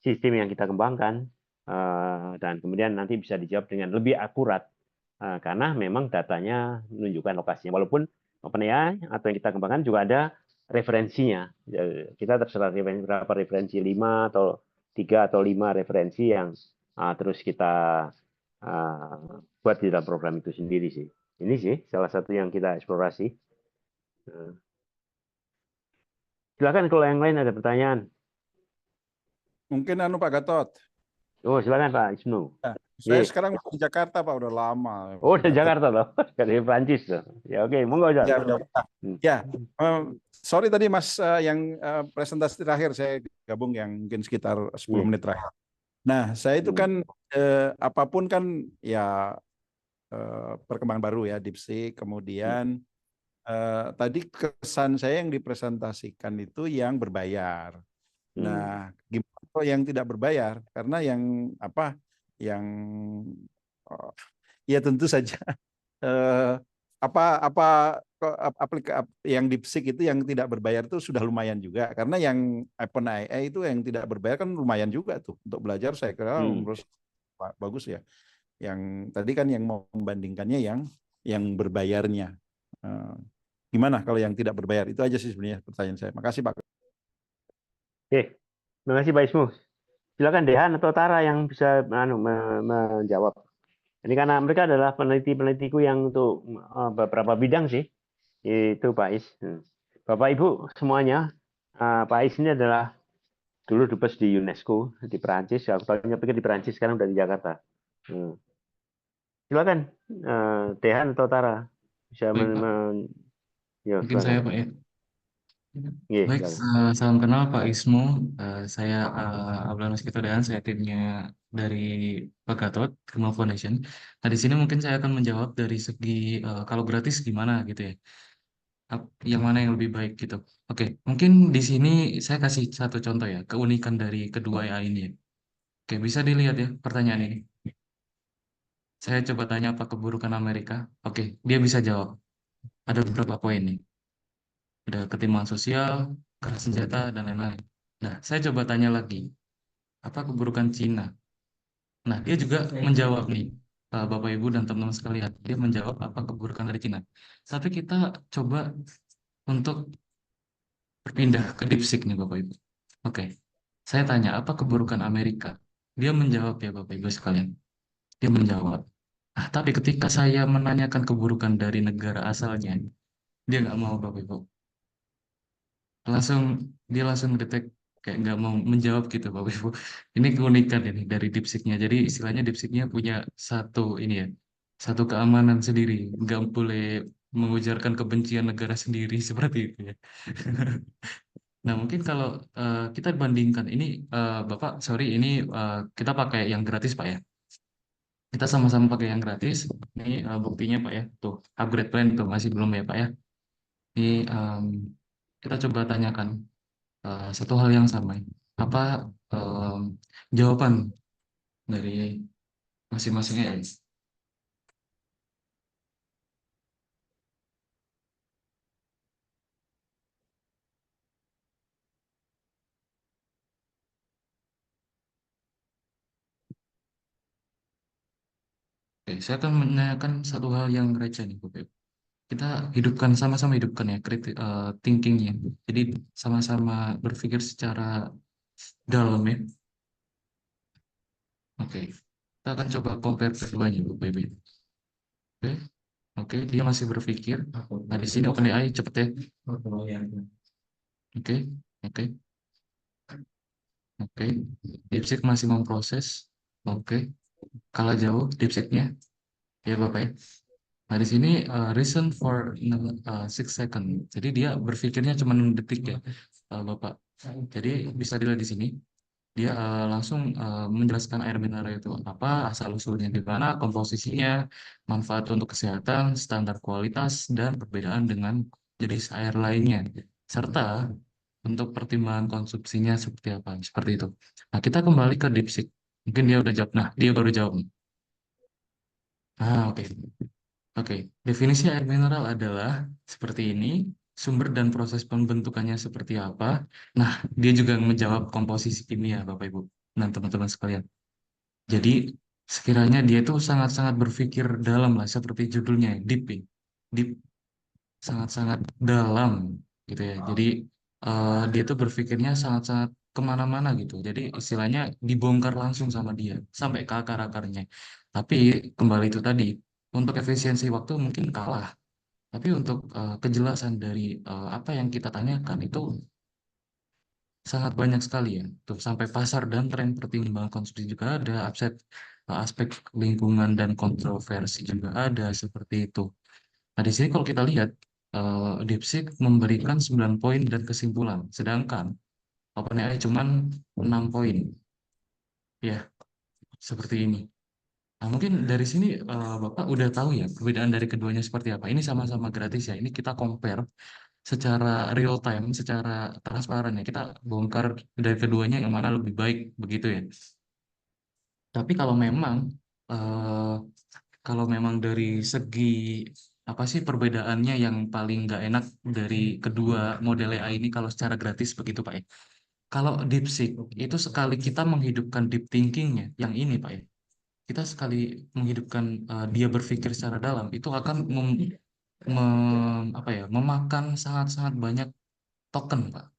sistem yang kita kembangkan, dan kemudian nanti bisa dijawab dengan lebih akurat, karena memang datanya menunjukkan lokasinya. Walaupun OpenAI atau yang kita kembangkan juga ada referensinya. Kita terserah berapa referensi, 5 atau 3 atau 5 referensi yang terus kita buat di dalam program itu sendiri sih. Ini sih salah satu yang kita eksplorasi. Silakan kalau yang lain ada pertanyaan. Mungkin Pak Gatot. Oh, silakan Pak Isnu. Ya, saya Yes. sekarang di Jakarta Pak, udah lama. Oh, Pak dari Gatot. Jakarta loh, dari Prancis loh. Ya oke, monggo Ya, John. udah. Ya, sorry tadi Mas yang presentasi terakhir saya gabung yang mungkin sekitar 10 menit terakhir. Nah, saya itu kan apapun kan ya perkembangan baru ya, DeepSeek, kemudian tadi kesan saya yang dipresentasikan itu yang berbayar. Nah, gimana kalau yang tidak berbayar? Karena yang apa? Yang ya tentu saja yang DeepSeek itu yang tidak berbayar itu sudah lumayan juga. Karena yang OpenAI itu yang tidak berbayar kan lumayan juga tuh untuk belajar. Saya kira menurut bagus ya. Yang tadi kan yang mau membandingkannya yang berbayarnya. Gimana kalau yang tidak berbayar? Itu aja sih sebenarnya pertanyaan saya. Makasih Pak. Oke, terima kasih Pak Ismu. Silakan Dehan atau Tara yang bisa menjawab. Ini karena mereka adalah peneliti-penelitiku yang untuk beberapa bidang sih. Itu Pak Is. Bapak Ibu semuanya, Pak Is ini adalah dulu dubes di UNESCO di Perancis. Aku tahunya pikir di Perancis, sekarang udah di Jakarta. Silakan Dehan atau Tara bisa Baik, Pak. Mungkin saya Pak ya. Baik, salam kenal Pak Ismu. Saya Ablanus Kitodean, saya timnya dari Pak Gatot, Kemau Foundation. Nah, di sini mungkin saya akan menjawab dari segi kalau gratis gimana gitu ya. Yang mana yang lebih baik gitu. Oke, mungkin di sini saya kasih satu contoh ya, keunikan dari kedua AI ini ya. Oke, bisa dilihat ya pertanyaan ini. Saya coba tanya apa keburukan Amerika. Oke, dia bisa jawab. Ada beberapa poin nih. Ada ketimpangan sosial, keras senjata, dan lain-lain. Nah, saya coba tanya lagi, apa keburukan Cina? Nah, dia juga menjawab nih, Bapak Ibu dan teman-teman sekalian. Dia menjawab apa keburukan dari Cina. Tapi kita coba untuk berpindah ke DeepSeek nih Bapak Ibu. Oke, saya tanya apa keburukan Amerika? Dia menjawab ya Bapak Ibu sekalian. Dia menjawab. Tapi ketika saya menanyakan keburukan dari negara asalnya, dia nggak mau Bapak Ibu. Dia langsung detect kayak nggak mau menjawab gitu Bapak Ibu. Ini keunikan ini dari DeepSeek-nya. Jadi istilahnya DeepSeek-nya punya satu ini ya, satu keamanan sendiri, nggak boleh mengujarkan kebencian negara sendiri seperti itu ya. Nah mungkin kalau kita bandingkan ini Bapak, sorry ini kita pakai yang gratis Pak ya. Kita sama-sama pakai yang gratis. Ini buktinya Pak ya. Tuh upgrade plan tuh masih belum ya Pak ya. Ini kita coba tanyakan satu hal yang sama. Apa jawaban dari masing-masingnya ya? Oke, saya akan menanyakan satu hal yang receh nih, Bapak Ibu. kita hidupkan sama-sama hidupkan ya thinkingnya. Jadi sama-sama berpikir secara dalam ya. Oke, kita akan coba compare keduanya Bapak Ibu. Oke, oke, dia masih berpikir. Nah di sini OpenAI cepet ya. Oke, oke, oke. DeepSeek masih memproses. Oke, kalah jauh DeepSeek-nya ya Bapak ya. Nah, di sini reason for 6 second. Jadi dia berpikirnya cuma 6 detik ya, Bapak. Jadi bisa dilihat di sini, dia langsung menjelaskan air mineral itu apa, asal usulnya di mana, komposisinya, manfaat untuk kesehatan, standar kualitas, dan perbedaan dengan jenis air lainnya, serta untuk pertimbangan konsumsinya seperti apa, seperti itu. Nah, kita kembali ke DeepSeek. Mungkin dia udah jawab. Nah, dia baru jawab. Oke. Oke, definisi air mineral adalah seperti ini, sumber dan proses pembentukannya seperti apa. Nah, dia juga menjawab komposisi kimia, Bapak Ibu dan teman-teman sekalian. Jadi, sekiranya dia itu sangat-sangat berpikir dalam lah, seperti judulnya, deep, ya. Deep, sangat-sangat dalam, gitu ya. Jadi, dia tuh berpikirnya sangat-sangat kemana-mana gitu. Jadi, istilahnya dibongkar langsung sama dia, sampai ke akar-akarnya. Tapi, kembali itu tadi, untuk efisiensi waktu mungkin kalah. Tapi untuk kejelasan dari apa yang kita tanyakan itu sangat banyak sekali ya. Tuh sampai pasar dan tren pertimbangan konsumsi juga ada, aspek lingkungan dan kontroversi juga ada seperti itu. Nah, di sini kalau kita lihat DeepSeek memberikan 9 poin dan kesimpulan, sedangkan OpenAI cuma 6 poin. Ya, seperti ini. Nah, mungkin dari sini Bapak udah tahu ya perbedaan dari keduanya seperti apa. Ini sama-sama gratis ya. Ini kita compare secara real time, secara transparan ya. Kita bongkar dari keduanya yang mana lebih baik begitu ya. Tapi eh, kalau memang dari segi apa sih perbedaannya yang paling nggak enak dari kedua model AI ini kalau secara gratis begitu Pak ya. Kalau DeepSeek itu sekali kita menghidupkan deep thinkingnya yang ini Pak ya. Kita sekali menghidupkan dia berpikir secara dalam itu akan apa ya, memakan sangat-sangat banyak token Pak.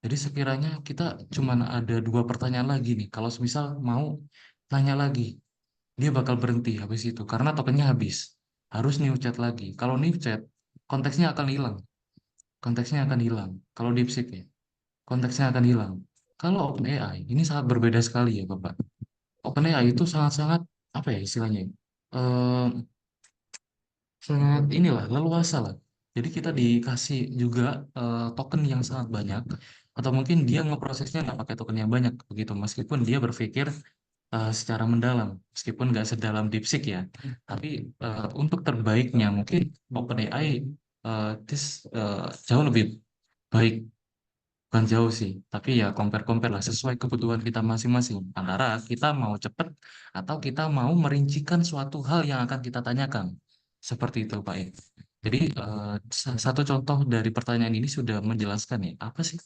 Jadi sekiranya kita cuma ada 2 pertanyaan lagi nih. Kalau misal mau tanya lagi, dia bakal berhenti habis itu karena tokennya habis. Harus new chat lagi. Kalau new chat, konteksnya akan hilang. Konteksnya akan hilang. Kalau DeepSeek ya, konteksnya akan hilang. Kalau OpenAI, ini sangat berbeda sekali ya Bapak. OpenAI itu sangat-sangat, apa ya istilahnya ya, eh, sangat inilah, leluasa lah. Jadi kita dikasih juga token yang sangat banyak, atau mungkin dia ngeprosesnya nggak pakai token yang banyak begitu, meskipun dia berpikir secara mendalam, meskipun nggak sedalam DeepSeek ya. Tapi untuk terbaiknya mungkin OpenAI jauh lebih baik, bukan jauh sih, tapi ya compare-compare lah sesuai kebutuhan kita masing-masing. Antara kita mau cepet atau kita mau merincikan suatu hal yang akan kita tanyakan. Seperti itu Pak ya. Jadi satu contoh dari pertanyaan ini sudah menjelaskan ya, apa sih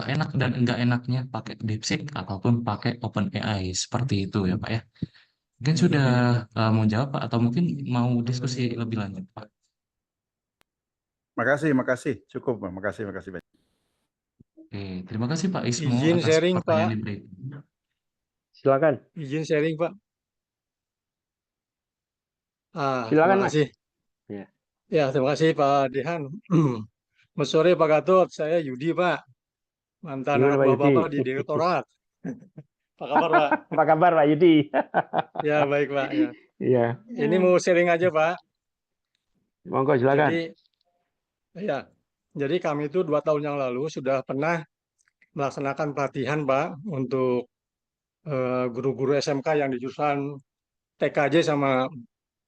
enak dan enggak enaknya pakai DeepSeek ataupun pakai OpenAI seperti itu ya Pak ya. Mungkin sudah mau jawab Pak atau mungkin mau diskusi lebih lanjut Pak. Makasih. Cukup, makasih banyak. Oke, terima kasih Pak Ismo Izin atas sharing, pertanyaan Pak. diberi. Silakan. Izin sharing, Pak. Silakan, terima Mas. kasih. Ya. Ya, terima kasih Pak Dihan. Selamat sore Pak Gatot, saya Yudi Pak, mantan Gimana anak Pak Yudi? bapak-bapak di direktorat. Apa kabar Pak? Apa kabar Pak Yudi? Ya baik Pak. Ya. Iya. Ini mau sharing aja Pak. Monggo silakan. Jadi kami itu 2 tahun yang lalu sudah pernah melaksanakan pelatihan Pak untuk guru-guru SMK yang di jurusan TKJ sama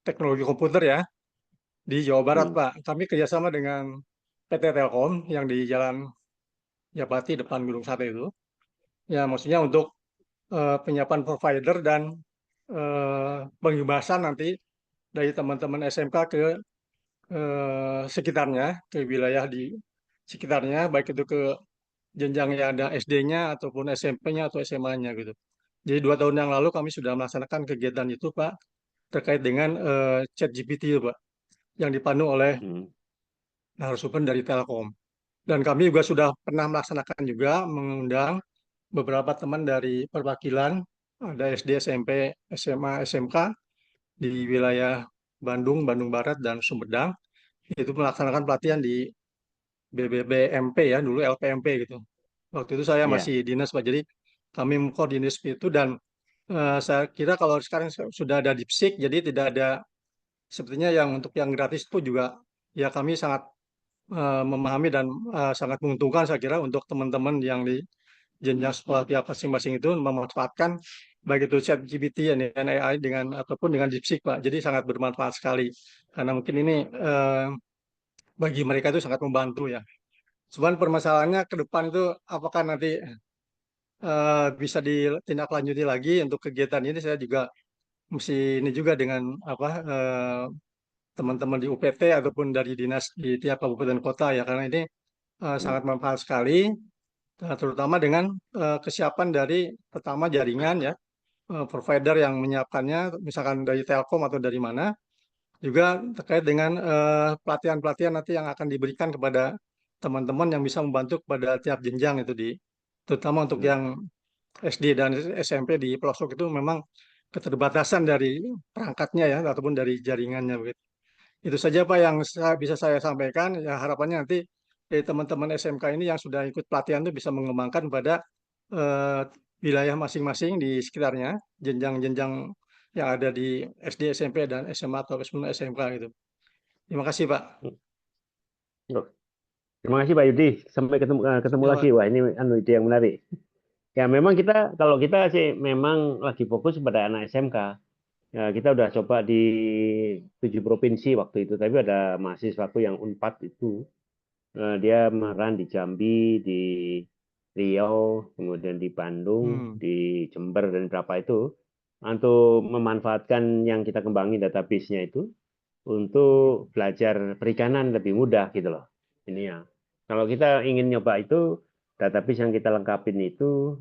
teknologi komputer ya di Jawa Barat Pak. Kami kerjasama dengan PT Telkom yang di Jalan Japati depan Gunung Sate itu. Ya maksudnya untuk penyiapan provider dan penghibasan nanti dari teman-teman SMK ke sekitarnya, ke wilayah di sekitarnya, baik itu ke jenjang yang ada SD-nya ataupun SMP-nya atau SMA-nya gitu. Jadi 2 tahun yang lalu kami sudah melaksanakan kegiatan itu Pak terkait dengan ChatGPT itu Pak. yang dipandu oleh narasumber dari Telkom. Dan kami juga sudah pernah melaksanakan juga mengundang beberapa teman dari perwakilan, ada SD, SMP, SMA, SMK di wilayah Bandung, Bandung Barat, dan Sumedang. Itu melaksanakan pelatihan di BBBMP ya, dulu LPMP gitu. Waktu itu saya Iya. masih dinas Pak, jadi kami mengkoordinasi itu dan saya kira kalau sekarang sudah ada DeepSeek, jadi tidak ada sepertinya yang untuk yang gratis itu juga ya kami sangat memahami dan sangat menguntungkan saya kira untuk teman-teman yang di jenjang sekolah tiap masing-masing itu memanfaatkan baik itu ChatGPT dan AI dengan ataupun dengan DeepSeek Pak. Jadi sangat bermanfaat sekali karena mungkin ini bagi mereka itu sangat membantu ya. Cuman permasalahannya ke depan itu apakah nanti bisa ditindaklanjuti lagi untuk kegiatan ini saya juga mesti ini juga dengan apa teman-teman di UPT ataupun dari dinas di tiap kabupaten kota ya karena ini sangat manfaat sekali terutama dengan kesiapan dari pertama jaringan ya provider yang menyiapkannya misalkan dari Telkom atau dari mana juga terkait dengan pelatihan-pelatihan nanti yang akan diberikan kepada teman-teman yang bisa membantu kepada tiap jenjang itu terutama untuk yang SD dan SMP di pelosok itu memang keterbatasan dari perangkatnya ya ataupun dari jaringannya begitu. Itu saja Pak yang bisa saya sampaikan. Ya harapannya nanti teman-teman SMK ini yang sudah ikut pelatihan itu bisa mengembangkan pada eh, wilayah masing-masing di sekitarnya, jenjang-jenjang yang ada di SD, SMP dan SMA atau SMK gitu. Terima kasih Pak. Terima kasih Pak Yudi. Sampai ketemu Ya, lagi. Wah, ini ide yang menarik. Ya, memang kalau kita sih memang lagi fokus pada anak SMK. Ya, kita udah coba di 7 provinsi waktu itu, tapi ada mahasiswaku yang Unpad itu. Dia meran di Jambi, di Riau, kemudian di Bandung, di Jember, dan berapa itu. Untuk memanfaatkan yang kita kembangin database-nya itu untuk belajar perikanan lebih mudah gitu loh. Ini ya. Kalau kita ingin nyoba itu, database yang kita lengkapin itu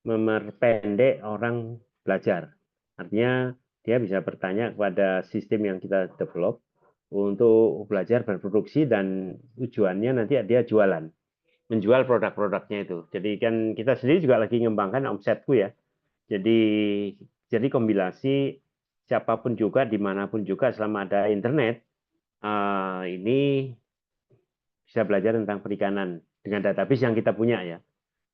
memperpendek orang belajar. Artinya dia bisa bertanya kepada sistem yang kita develop untuk belajar berproduksi dan tujuannya nanti dia jualan, menjual produk-produknya itu. Jadi kan kita sendiri juga lagi mengembangkan Omsetku ya. Jadi kombinasi siapapun juga dimanapun juga selama ada internet ini bisa belajar tentang perikanan dengan database yang kita punya ya.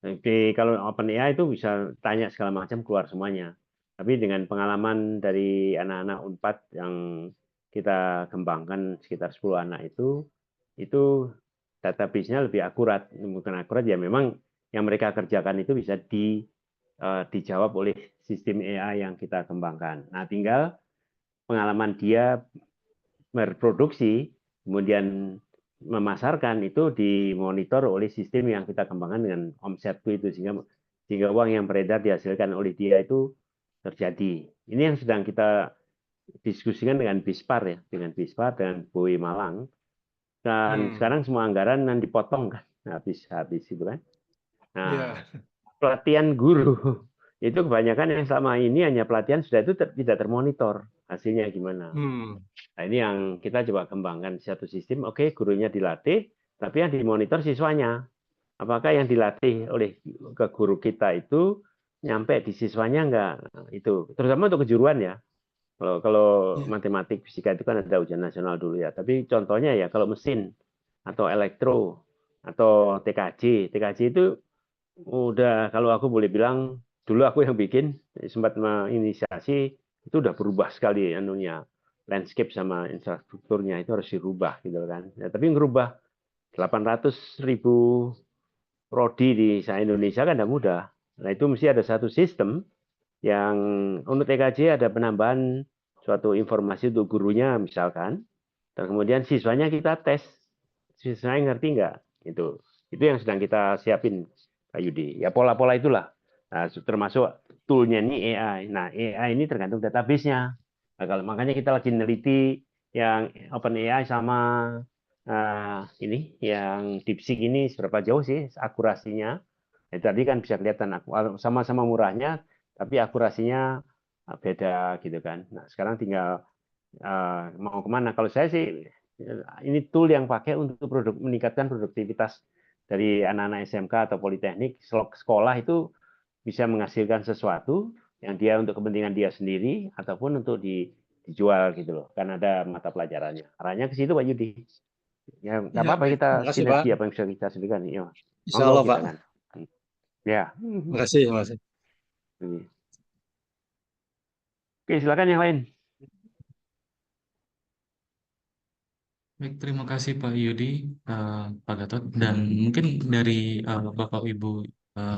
Jadi kalau OpenAI itu bisa tanya segala macam keluar semuanya. Tapi dengan pengalaman dari anak-anak Unpad yang kita kembangkan sekitar 10 anak itu database-nya lebih akurat. Bukan akurat ya memang yang mereka kerjakan itu bisa dijawab oleh sistem AI yang kita kembangkan. Nah, tinggal pengalaman dia berproduksi, kemudian memasarkan itu dimonitor oleh sistem yang kita kembangkan dengan Omsetku itu sehingga uang yang beredar dihasilkan oleh dia itu terjadi. Ini yang sedang kita diskusikan dengan Bispar ya, dengan BOE Malang. Dan sekarang semua anggaran yang dipotong kan, habis itu kan. Nah, pelatihan guru itu kebanyakan yang selama ini hanya pelatihan sudah itu tidak termonitor hasilnya gimana. Nah, ini yang kita coba kembangkan satu sistem. Oke, gurunya dilatih, tapi yang dimonitor siswanya. Apakah yang dilatih oleh ke guru kita itu nyampe di siswanya enggak? Itu terutama untuk kejuruan ya. Kalau matematik, fisika itu kan ada ujian nasional dulu ya. Tapi contohnya ya kalau mesin atau elektro atau TKJ itu udah kalau aku boleh bilang dulu aku yang bikin sempat menginisiasi itu udah berubah sekali anunya landscape sama infrastrukturnya itu harus dirubah gitu kan. Ya, tapi ngerubah 800.000 prodi di Indonesia kan tidak mudah. Nah itu mesti ada satu sistem yang untuk TKJ ada penambahan suatu informasi untuk gurunya misalkan, dan kemudian siswanya kita tes, siswanya ngerti nggak? Itu yang sedang kita siapin, Pak Yudi. Ya pola-pola itulah. Nah, termasuk toolnya ini AI. Nah AI ini tergantung database-nya. Nah, makanya kita lagi neliti yang OpenAI sama ini yang DeepSeek ini seberapa jauh sih akurasinya. Tadi kan bisa kelihatan sama-sama murahnya, tapi akurasinya beda gitu kan. Nah sekarang tinggal mau kemana? Kalau saya sih Ini tool yang pakai untuk meningkatkan produktivitas dari anak-anak SMK atau politeknik. Sekolah itu bisa menghasilkan sesuatu yang dia untuk kepentingan dia sendiri ataupun untuk dijual gitu loh. Kan ada mata pelajarannya. Arahnya ke situ Pak Yudi. Ya nggak Ya, apa-apa kita terima kasih Pak. sinergi apa yang bisa kita sediakan. Ya, Insya monggo Allah kita Pak. kan. Ya. Terima kasih, terima kasih. Oke, silakan yang lain. Baik, terima kasih Pak Yudi, Pak Gatot, dan mungkin dari Bapak Ibu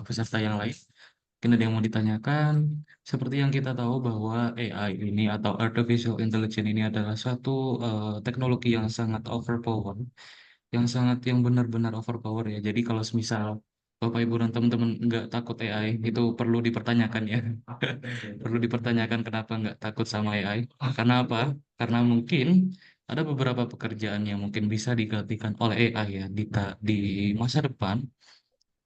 peserta yang lain, mungkin ada yang mau ditanyakan. Seperti yang kita tahu bahwa AI ini atau Artificial Intelligence ini adalah suatu teknologi yang sangat overpower, yang benar-benar overpower ya. Jadi kalau semisal Bapak Ibu dan teman-teman nggak takut AI, itu perlu dipertanyakan ya. Perlu dipertanyakan kenapa nggak takut sama AI. Karena apa? Karena mungkin ada beberapa pekerjaan yang mungkin bisa digantikan oleh AI ya di masa depan.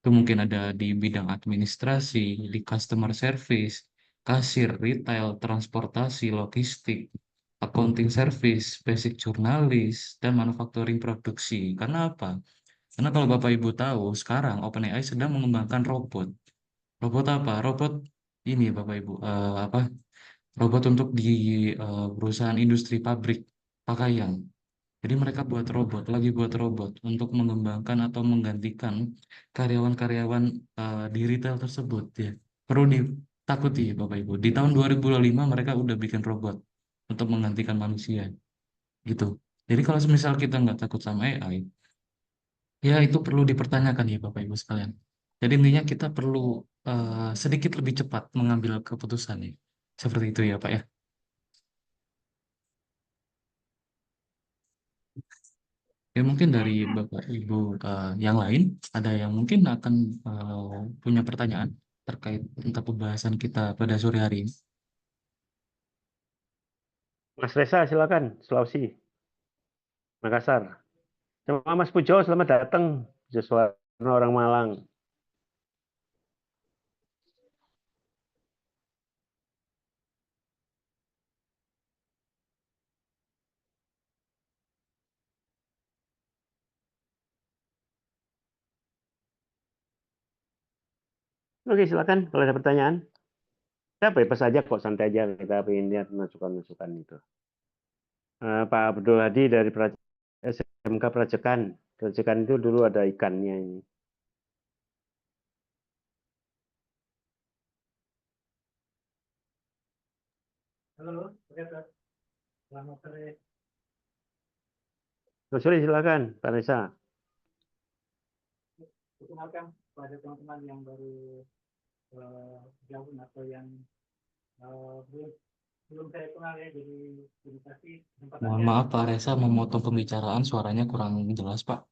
Itu mungkin ada di bidang administrasi, di customer service, kasir, retail, transportasi, logistik, accounting service, basic jurnalis, dan manufacturing produksi. Karena apa? Karena kalau Bapak Ibu tahu, sekarang OpenAI sedang mengembangkan robot. Robot apa? Robot ini Bapak Ibu, apa? Robot untuk di perusahaan industri pabrik pakaian. Jadi mereka lagi buat robot untuk mengembangkan atau menggantikan karyawan-karyawan di retail tersebut ya. Perlu ditakuti Bapak Ibu. Di tahun 2005 mereka udah bikin robot untuk menggantikan manusia gitu. Jadi kalau semisal kita nggak takut sama AI, ya itu perlu dipertanyakan ya Bapak Ibu sekalian. Jadi intinya kita perlu sedikit lebih cepat mengambil keputusan ya. Seperti itu ya Pak ya. Ya mungkin dari Bapak Ibu yang lain ada yang mungkin akan punya pertanyaan terkait tentang pembahasan kita pada sore hari ini. Mas Reza, silakan. Sulawesi, Makassar. Sama Mas Pujo, selamat datang. Pujo Suwarno, orang Malang. Oke, silakan kalau ada pertanyaan. Saya bebas saja kok, santai aja. Kita ingin lihat masukan-masukan itu. Pak Abdul Hadi dari SMK Prajekan. Prajekan itu dulu ada ikannya ini. Halo, selamat sore. Selamat sore, silakan, Pak Reza. Perkenalkan pada teman-teman yang baru gabung atau yang belum saya kenal ya, jadi terima kasih Mohon maaf Pak Reza memotong pembicaraan, suaranya kurang jelas Pak.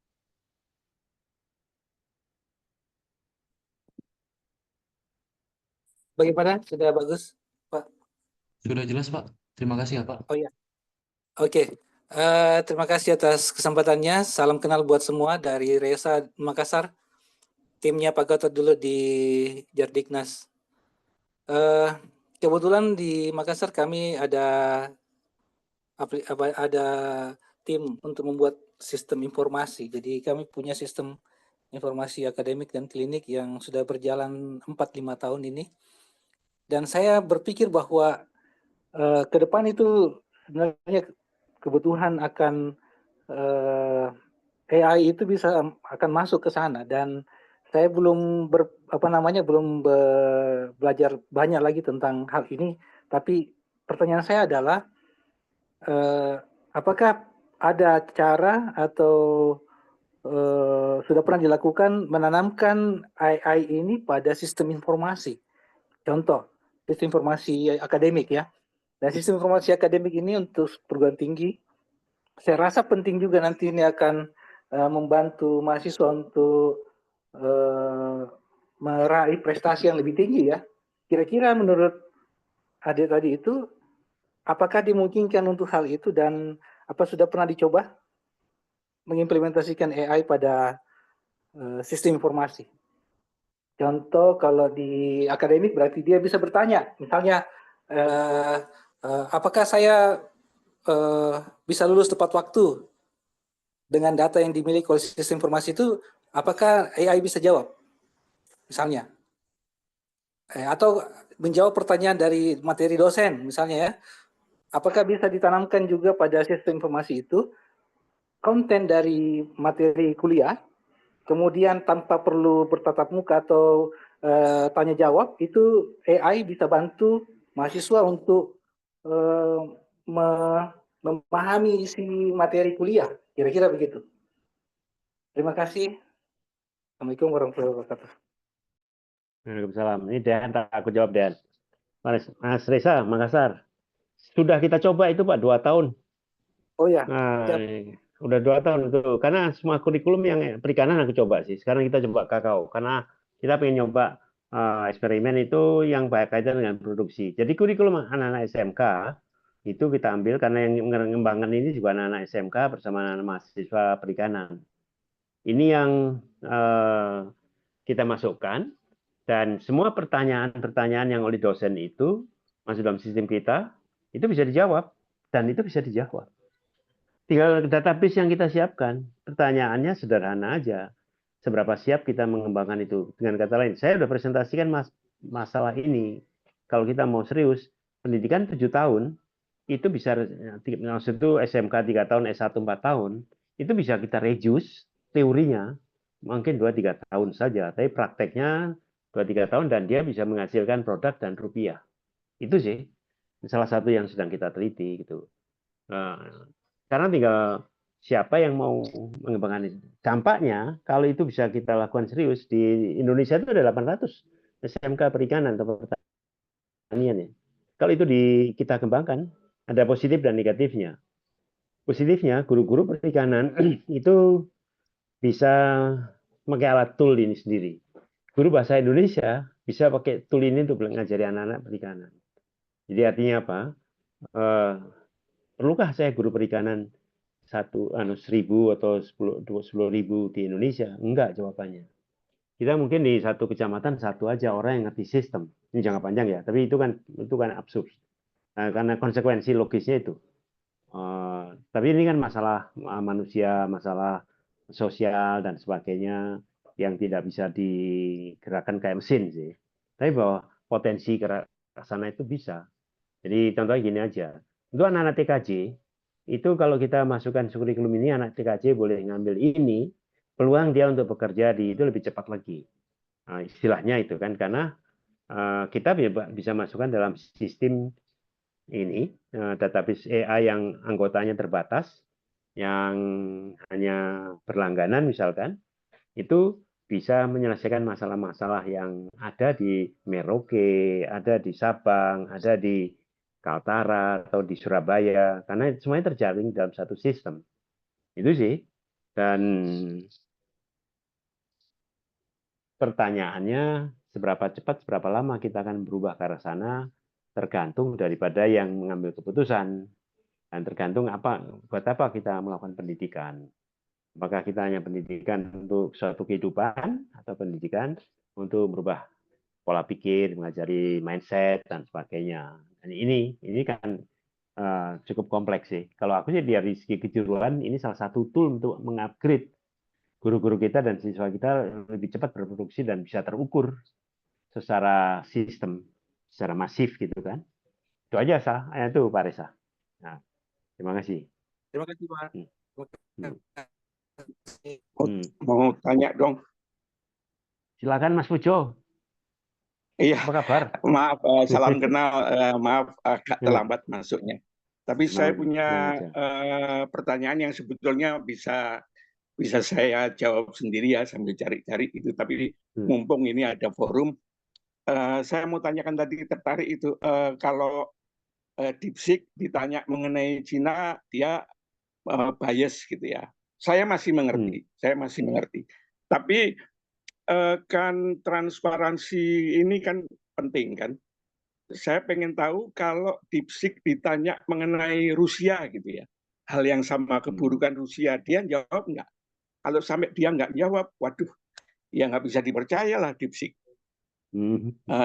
Bagaimana? Sudah bagus, Pak? Sudah jelas Pak. Terima kasih ya Pak. Oh ya, oke. Terima kasih atas kesempatannya. Salam kenal buat semua dari Reza Makassar. Timnya Pak Gatot dulu di Jardiknas. Kebetulan di Makassar kami ada tim untuk membuat sistem informasi. Jadi kami punya sistem informasi akademik dan klinik yang sudah berjalan 4-5 tahun ini. Dan saya berpikir bahwa ke depan itu sebenarnya kebutuhan akan AI itu akan masuk ke sana, dan saya belum belajar banyak lagi tentang hal ini. Tapi pertanyaan saya adalah apakah ada cara atau sudah pernah dilakukan menanamkan AI ini pada sistem informasi? Contoh, sistem informasi akademik ya. Dan sistem informasi akademik ini untuk perguruan tinggi, saya rasa penting juga nanti ini akan membantu mahasiswa untuk meraih prestasi yang lebih tinggi ya. Kira-kira menurut adik tadi itu, apakah dimungkinkan untuk hal itu, dan apa sudah pernah dicoba mengimplementasikan AI pada sistem informasi? Contoh kalau di akademik berarti dia bisa bertanya, misalnya apakah saya bisa lulus tepat waktu dengan data yang dimiliki oleh sistem informasi itu, apakah AI bisa jawab? Misalnya. Atau menjawab pertanyaan dari materi dosen, misalnya ya. Apakah bisa ditanamkan juga pada sistem informasi itu konten dari materi kuliah, kemudian tanpa perlu bertatap muka atau tanya jawab, itu AI bisa bantu mahasiswa untuk memahami isi materi kuliah, kira-kira begitu. Terima kasih. Assalamualaikum warahmatullahi wabarakatuh. Waalaikumsalam. Ini Dan, aku jawab Dan. Mas Reza, Makassar. Sudah kita coba itu Pak 2 tahun. Oh ya, Nah, siap. udah 2 tahun itu. Karena semua kurikulum yang perikanan aku coba sih. Sekarang kita coba kakao. Karena kita pengen nyoba eksperimen itu yang berkaitan dengan produksi. Jadi kurikulum anak-anak SMK itu kita ambil karena yang mengembangkan ini juga anak-anak SMK bersama anak-anak mahasiswa perikanan. Ini yang kita masukkan dan semua pertanyaan-pertanyaan yang oleh dosen itu masuk dalam sistem kita itu bisa dijawab dan itu bisa dijawab. Tinggal database yang kita siapkan. Pertanyaannya sederhana aja. Seberapa siap kita mengembangkan itu? Dengan kata lain, saya sudah presentasikan masalah ini. Kalau kita mau serius, pendidikan 7 tahun, itu bisa, maksud itu SMK 3 tahun, S1 4 tahun, itu bisa kita reduce teorinya, mungkin 2-3 tahun saja. Tapi prakteknya 2-3 tahun dan dia bisa menghasilkan produk dan rupiah. Itu sih salah satu yang sedang kita teliti gitu. Karena tinggal siapa yang mau mengembangkan itu. Dampaknya kalau itu bisa kita lakukan serius di Indonesia itu ada 800 SMK perikanan atau pertanian ya. Kalau itu kita kembangkan ada positif dan negatifnya. Positifnya guru-guru perikanan itu bisa pakai alat tool ini sendiri. Guru bahasa Indonesia bisa pakai tool ini untuk mengajari anak-anak perikanan. Jadi artinya apa? Perlukah saya guru perikanan 1.000 atau 10.000 di Indonesia? Enggak jawabannya. Kita mungkin di satu kecamatan satu aja orang yang ngerti sistem. Ini jangka panjang ya, tapi itu kan absurd. Nah, karena konsekuensi logisnya itu. Tapi ini kan masalah manusia, masalah sosial dan sebagainya yang tidak bisa digerakkan kayak mesin sih. Tapi bahwa potensi ke sana itu bisa. Jadi contohnya gini aja. Untuk anak-anak TKJ, itu kalau kita masukkan kurikulum ini, anak TKJ boleh ngambil ini, peluang dia untuk bekerja di itu lebih cepat lagi. Nah, istilahnya itu kan, karena kita bisa masukkan dalam sistem ini, database AI yang anggotanya terbatas, yang hanya berlangganan misalkan, itu bisa menyelesaikan masalah-masalah yang ada di Merauke, ada di Sabang, ada di Kaltara atau di Surabaya, karena semuanya terjaring dalam satu sistem. Itu sih. Dan pertanyaannya, seberapa cepat, seberapa lama kita akan berubah ke arah sana, tergantung daripada yang mengambil keputusan. Dan tergantung buat apa kita melakukan pendidikan. Apakah kita hanya pendidikan untuk suatu kehidupan, atau pendidikan untuk merubah pola pikir, mengajari mindset, dan sebagainya. Dan ini kan cukup kompleks sih. Kalau aku sih dari segi kejuruan, ini salah satu tool untuk mengupgrade guru-guru kita dan siswa kita lebih cepat berproduksi dan bisa terukur secara sistem, secara masif gitu kan. Itu aja itu Pak Reza. Nah, terima kasih. Terima kasih Pak. Mau tanya dong. Silakan Mas Pujo. Iya. Apa kabar? Maaf, salam kenal. Maaf agak terlambat masuknya. Tapi saya punya pertanyaan yang sebetulnya bisa saya jawab sendiri ya sambil cari-cari itu. Tapi mumpung ini ada forum, saya mau tanyakan tadi tertarik itu kalau DeepSeek ditanya mengenai Cina, dia bias gitu ya. Saya masih mengerti. Tapi kan transparansi ini kan penting kan. Saya pengen tahu kalau DeepSeek ditanya mengenai Rusia gitu ya, hal yang sama keburukan Rusia, dia jawab nggak? Kalau sampai dia nggak jawab, waduh, ya nggak bisa dipercaya lah DeepSeek.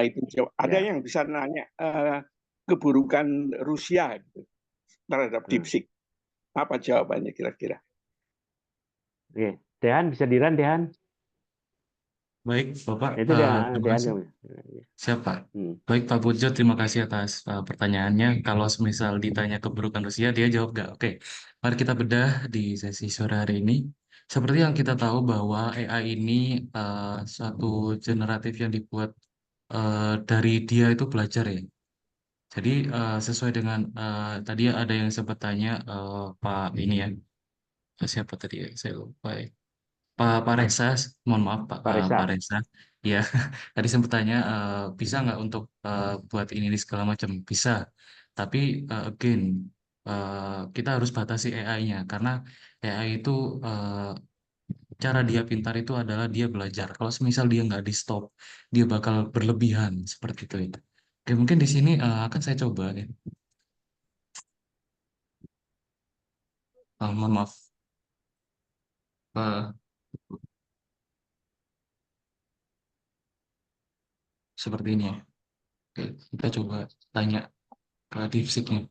Itu jawab. Ada yang bisa nanya keburukan Rusia gitu, terhadap DeepSeek. Apa jawabannya kira-kira? Oke, Dehan bisa diran Dehan? Baik, Bapak, Itu dia terima Dehan kasih. kamu. Siapa? Hmm. Baik, Pak Pujo, terima kasih atas pertanyaannya. Kalau semisal ditanya keburukan Rusia, dia jawab nggak? Oke, mari kita bedah di sesi sore hari ini. Seperti yang kita tahu bahwa AI ini suatu generatif yang dibuat dari dia itu belajar ya. Jadi sesuai dengan tadi ada yang sempat tanya Pak ini ya, siapa tadi ya? Saya lupa ya. Pak Reza, mohon maaf Pak Reza. Pak Reza, ya tadi sempat tanya bisa nggak untuk buat ini segala macam, bisa. Tapi again kita harus batasi AI-nya karena AI itu cara dia pintar itu adalah dia belajar. Kalau semisal dia nggak di stop, dia bakal berlebihan seperti itu. Oke, mungkin di sini akan saya coba ya. Mohon maaf. Eh, Seperti ini ya. Oke, kita coba tanya ke DeepSeek-nya.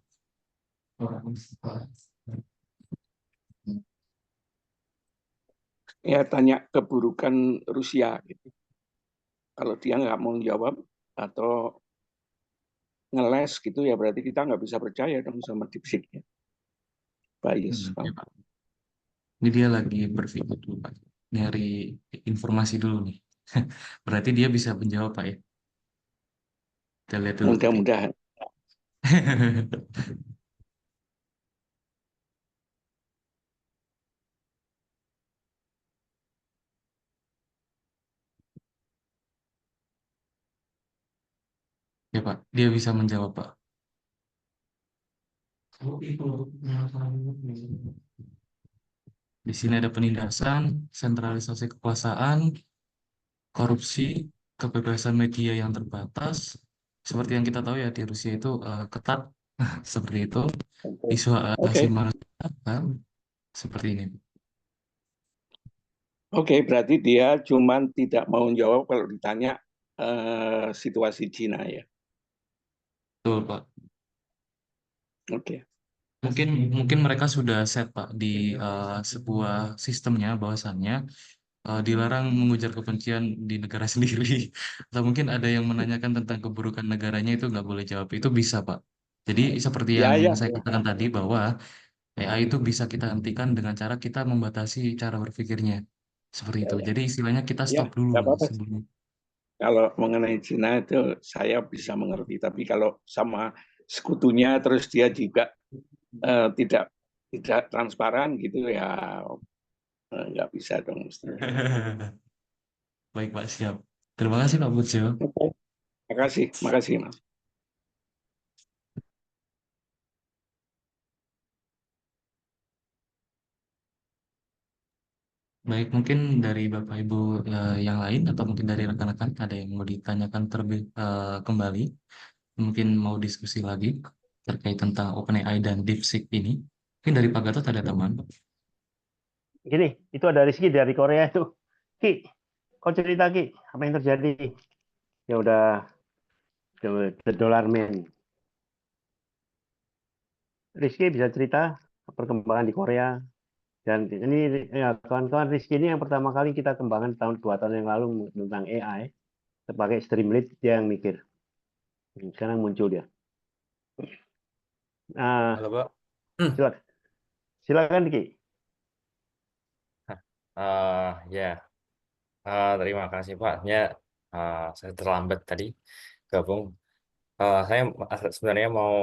Ya tanya keburukan Rusia gitu. Kalau dia nggak mau jawab atau ngeles gitu ya berarti kita nggak bisa percaya dong sama DeepSeek-nya. Bias. Ya, Pak. Ini dia lagi berpikir dulu, Pak. Nyari informasi dulu nih. Berarti dia bisa menjawab, Pak ya. Kita lihat dulu. Mudah-mudahan. Ya, Pak. Dia bisa menjawab, Pak. Di sini ada penindasan, sentralisasi kekuasaan, korupsi, kebebasan media yang terbatas. Seperti yang kita tahu ya di Rusia itu ketat seperti itu. Isu hak asasi Oke. manusia kan seperti ini. Oke, berarti dia cuman tidak mau jawab kalau ditanya situasi Cina ya. Betul, Pak. Oke. Mungkin mereka sudah set Pak di sebuah sistemnya bahwasannya dilarang mengujar kebencian di negara sendiri. Atau mungkin ada yang menanyakan tentang keburukan negaranya itu nggak boleh jawab. Itu bisa Pak. Jadi seperti Ya, yang ya, saya ya. katakan tadi bahwa AI itu bisa kita hentikan dengan cara kita membatasi cara berpikirnya. Seperti itu. Ya, Jadi istilahnya kita ya, stop dulu nggak apa-apa. sebelum. Kalau mengenai Cina itu saya bisa mengerti, tapi kalau sama sekutunya terus dia juga tidak transparan gitu ya nggak bisa dong mestinya. Baik Pak, siap. Terima kasih Pak Pujo. Oke. Makasih Mas. Baik, mungkin dari Bapak Ibu yang lain atau mungkin dari rekan-rekan ada yang mau ditanyakan terlebih kembali, mungkin mau diskusi lagi terkait tentang OpenAI dan DeepSeek ini. Mungkin dari Pak Gatot ada teman. Gini, itu ada Rizky dari Korea itu. Ki, kau cerita Ki, apa yang terjadi? Ya udah the dollar man. Rizky bisa cerita perkembangan di Korea. Dan ini ya, kawan-kawan Rizky ini yang pertama kali kita kembangkan tahun 2 tahun yang lalu tentang AI. Sebagai Streamlit dia yang mikir. Sekarang muncul dia. Halo, Pak. Silakan. Silakan Ki. Ya, terima kasih Pak. Ya, saya terlambat tadi gabung. Saya sebenarnya mau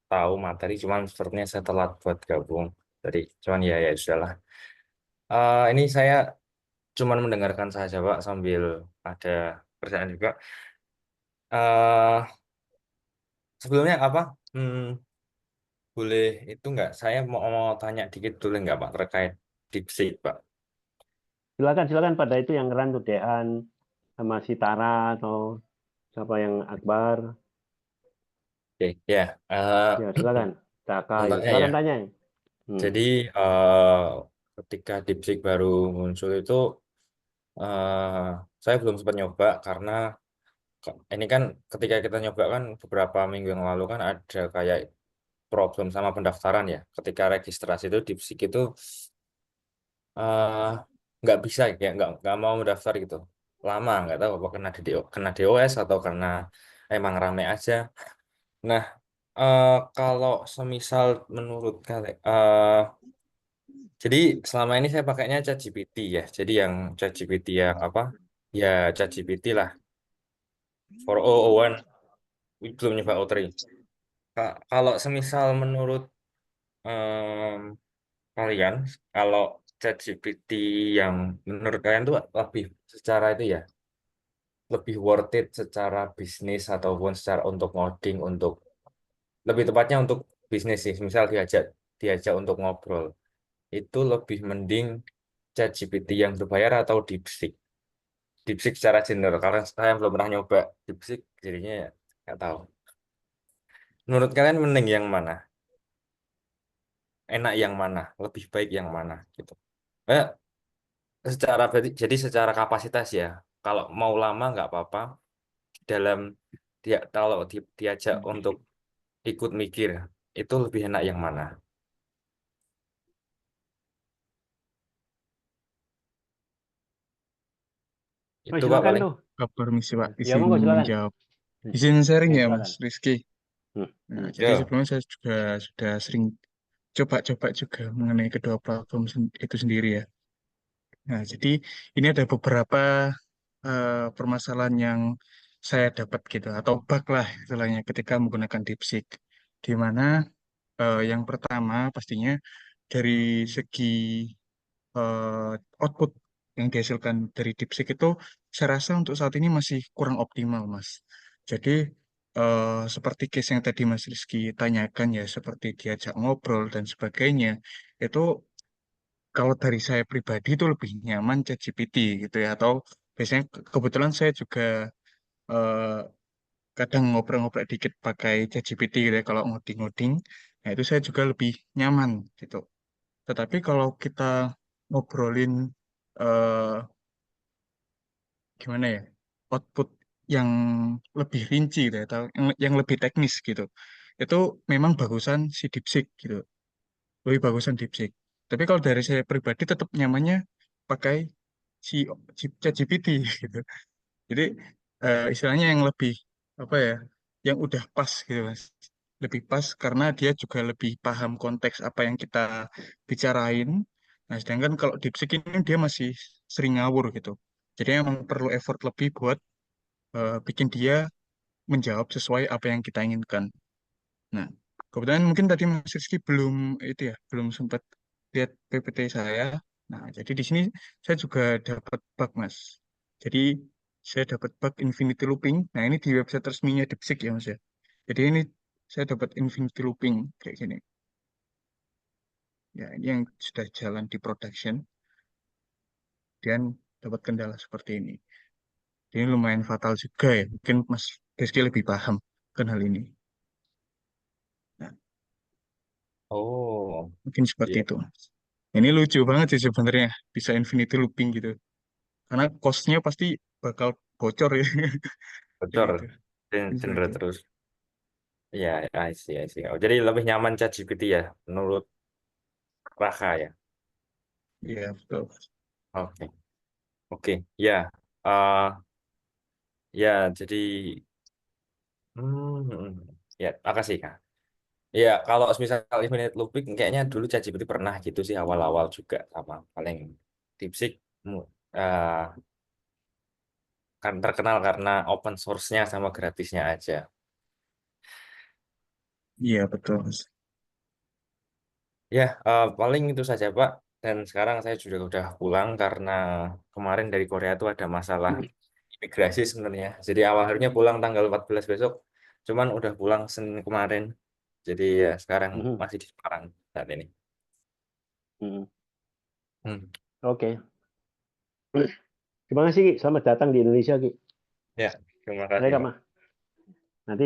tahu materi, cuman sepertinya saya telat buat gabung. Jadi, cuman ya sudahlah. Ini saya cuman mendengarkan saja Pak sambil ada pertanyaan juga. Sebelumnya apa? Boleh itu nggak? Saya mau tanya dikit dulu nggak Pak terkait DeepSeek Pak. Silakan pada itu yang keren tuh Dean sama si Tara atau siapa yang Akbar. Oke, ya. Ya, silakan. Taka, ya. Contohnya ya. Silakan tanya. Jadi ketika DeepSeek baru muncul itu saya belum sempat nyoba karena ini kan ketika kita nyoba kan beberapa minggu yang lalu kan ada kayak problem sama pendaftaran ya. Ketika registrasi itu DeepSeek itu eh, nggak bisa ya, nggak mau mendaftar gitu. Lama, nggak tahu apa kena DOS atau karena emang rame aja. Nah, kalau semisal menurut kalian, jadi selama ini saya pakainya ChatGPT ya. Jadi yang ChatGPT yang apa? Ya ChatGPT lah. 4001 belum nyoba O3. Kalau semisal menurut em, kalian, kalau ChatGPT yang menurut kalian tuh lebih secara itu ya, lebih worth it secara bisnis ataupun secara untuk ngoding, untuk lebih tepatnya untuk bisnis sih. Misal diajak diajak untuk ngobrol, itu lebih mending ChatGPT yang berbayar atau DeepSeek? DeepSeek secara general, karena saya belum pernah nyoba DeepSeek, jadinya ya nggak tahu. Menurut kalian mending yang mana? Enak yang mana? Lebih baik yang mana? Gitu. Eh, jadi secara kapasitas ya, kalau mau lama nggak apa-apa. Dalam dia kalau diajak untuk ikut mikir, itu lebih enak yang mana? Oh, Itu Pak silakan paling. tuh. Permisi Pak, Ya izin monggo silakan. menjawab. Izin sharing Ya ya silakan. Mas Rizky. Nah, jadi Ya. sebelumnya saya juga sudah sering coba-coba juga mengenai kedua platform itu sendiri ya. Nah, jadi ini ada beberapa permasalahan yang saya dapat gitu, atau bug lah istilahnya ketika menggunakan DeepSeek. Di mana yang pertama pastinya dari segi output yang dihasilkan dari DeepSeek itu saya rasa untuk saat ini masih kurang optimal, Mas. Jadi seperti case yang tadi Mas Rizky tanyakan ya, seperti diajak ngobrol dan sebagainya, itu kalau dari saya pribadi itu lebih nyaman ChatGPT gitu ya, atau biasanya kebetulan saya juga eh, kadang ngobrol-ngobrol dikit pakai ChatGPT gitu ya, kalau ngoding-ngoding, nah itu saya juga lebih nyaman gitu. Tetapi kalau kita ngobrolin eh, gimana ya, output yang lebih rinci gitu ya, atau yang lebih teknis gitu, itu memang bagusan si DeepSeek gitu, lebih bagusan DeepSeek. Tapi kalau dari saya pribadi tetap nyamannya pakai si ChatGPT gitu. Jadi istilahnya yang lebih apa ya, yang udah pas gitu Mas. Lebih pas karena dia juga lebih paham konteks apa yang kita bicarain. Nah, sedangkan kalau DeepSeek ini dia masih sering ngawur gitu. Jadi emang perlu effort lebih buat bikin dia menjawab sesuai apa yang kita inginkan. Nah, kebetulan mungkin tadi Mas Rizky belum itu ya, belum sempat lihat PPT saya. Nah, jadi di sini saya juga dapat bug, Mas. Jadi saya dapat bug infinity looping. Nah, ini di website resminya DeepSeek ya, Mas ya. Jadi ini saya dapat infinity looping kayak gini. Ya, ini yang sudah jalan di production dan dapat kendala seperti ini. Ini lumayan fatal juga ya. Mungkin Mas Rizky lebih paham kan hal ini. Nah, Oh, mungkin seperti iya, itu, Mas. Ini lucu banget sih sebenarnya bisa infinity looping gitu. Karena cost-nya pasti bakal bocor ya. Kayak bocor gitu. Bisa cendera itu. terus. Iya, I see, I see. Oh, jadi lebih nyaman ChatGPT ya, menurut Raka ya. Iya, betul. Oke, oke, ya, eh ya, jadi, ya, makasih Kak. Ya, kalau misal infinite looping, kayaknya dulu ChatGPT pernah gitu sih awal-awal juga sama paling DeepSeek eh, kan terkenal karena open source-nya sama gratisnya aja. Iya, betul. Ya, paling itu saja Pak. Dan sekarang saya juga udah pulang karena kemarin dari Korea itu ada masalah imigrasi sebenarnya. Jadi awal harinya pulang tanggal 14 besok, cuman udah pulang Senin kemarin. Jadi ya sekarang masih di Semarang saat ini. Hmm. Oke. Terima kasih Ki. Selamat datang di Indonesia Ki. Ya, terima Saya kasih Pak. Kak, nanti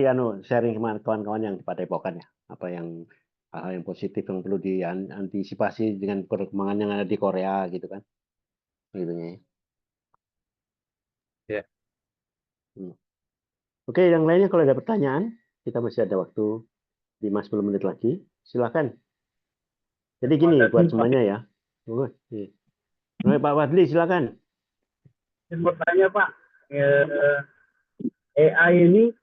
sharing sama kawan-kawan yang pada epokan ya. Apa yang hal-hal yang positif yang perlu diantisipasi dengan perkembangan yang ada di Korea gitu kan. Gitunya. Ya. Oke, yang lainnya kalau ada pertanyaan, kita masih ada waktu 5-10 menit lagi. Silakan. Jadi gini buat semuanya ya. Baik, Pak Fadli, silakan. Saya mau tanya Pak, AI ini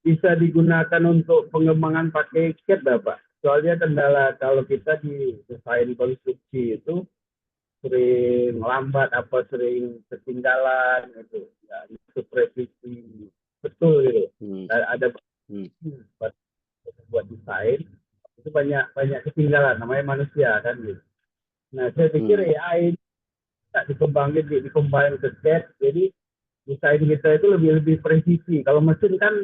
bisa digunakan untuk pengembangan pakai CAD nggak, Pak? Soalnya kendala kalau kita di desain konstruksi itu sering lambat, apa sering ketinggalan itu, ya, itu presisi betul gitu. Ada buat desain itu banyak ketinggalan, namanya manusia kan gitu. Nah, saya pikir AI bisa dikembangin ke CAD, jadi desain kita itu lebih presisi. Kalau mesin kan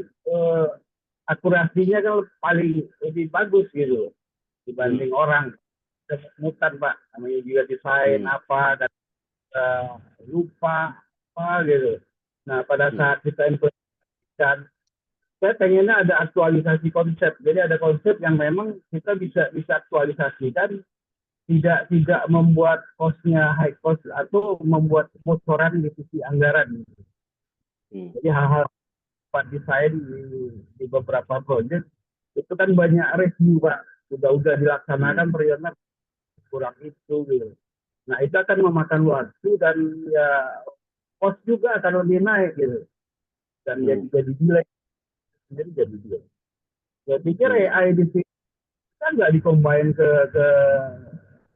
akurasinya kan paling lebih bagus gitu dibanding orang. Mutan Pak, namanya juga desain apa dan lupa apa gitu. Nah pada saat kita implementasikan, saya pengennya ada aktualisasi konsep. Jadi ada konsep yang memang kita bisa aktualisasikan, tidak membuat cost-nya high cost atau membuat kebocoran di sisi anggaran. Jadi hal-hal desain di beberapa proyek itu kan banyak review Pak, udah dilaksanakan periode kurang itu gitu. Nah itu akan memakan waktu dan ya cost juga akan lebih naik gitu, dan jadi delay, jadi delay. Saya pikir AI di sini kan nggak dikombin ke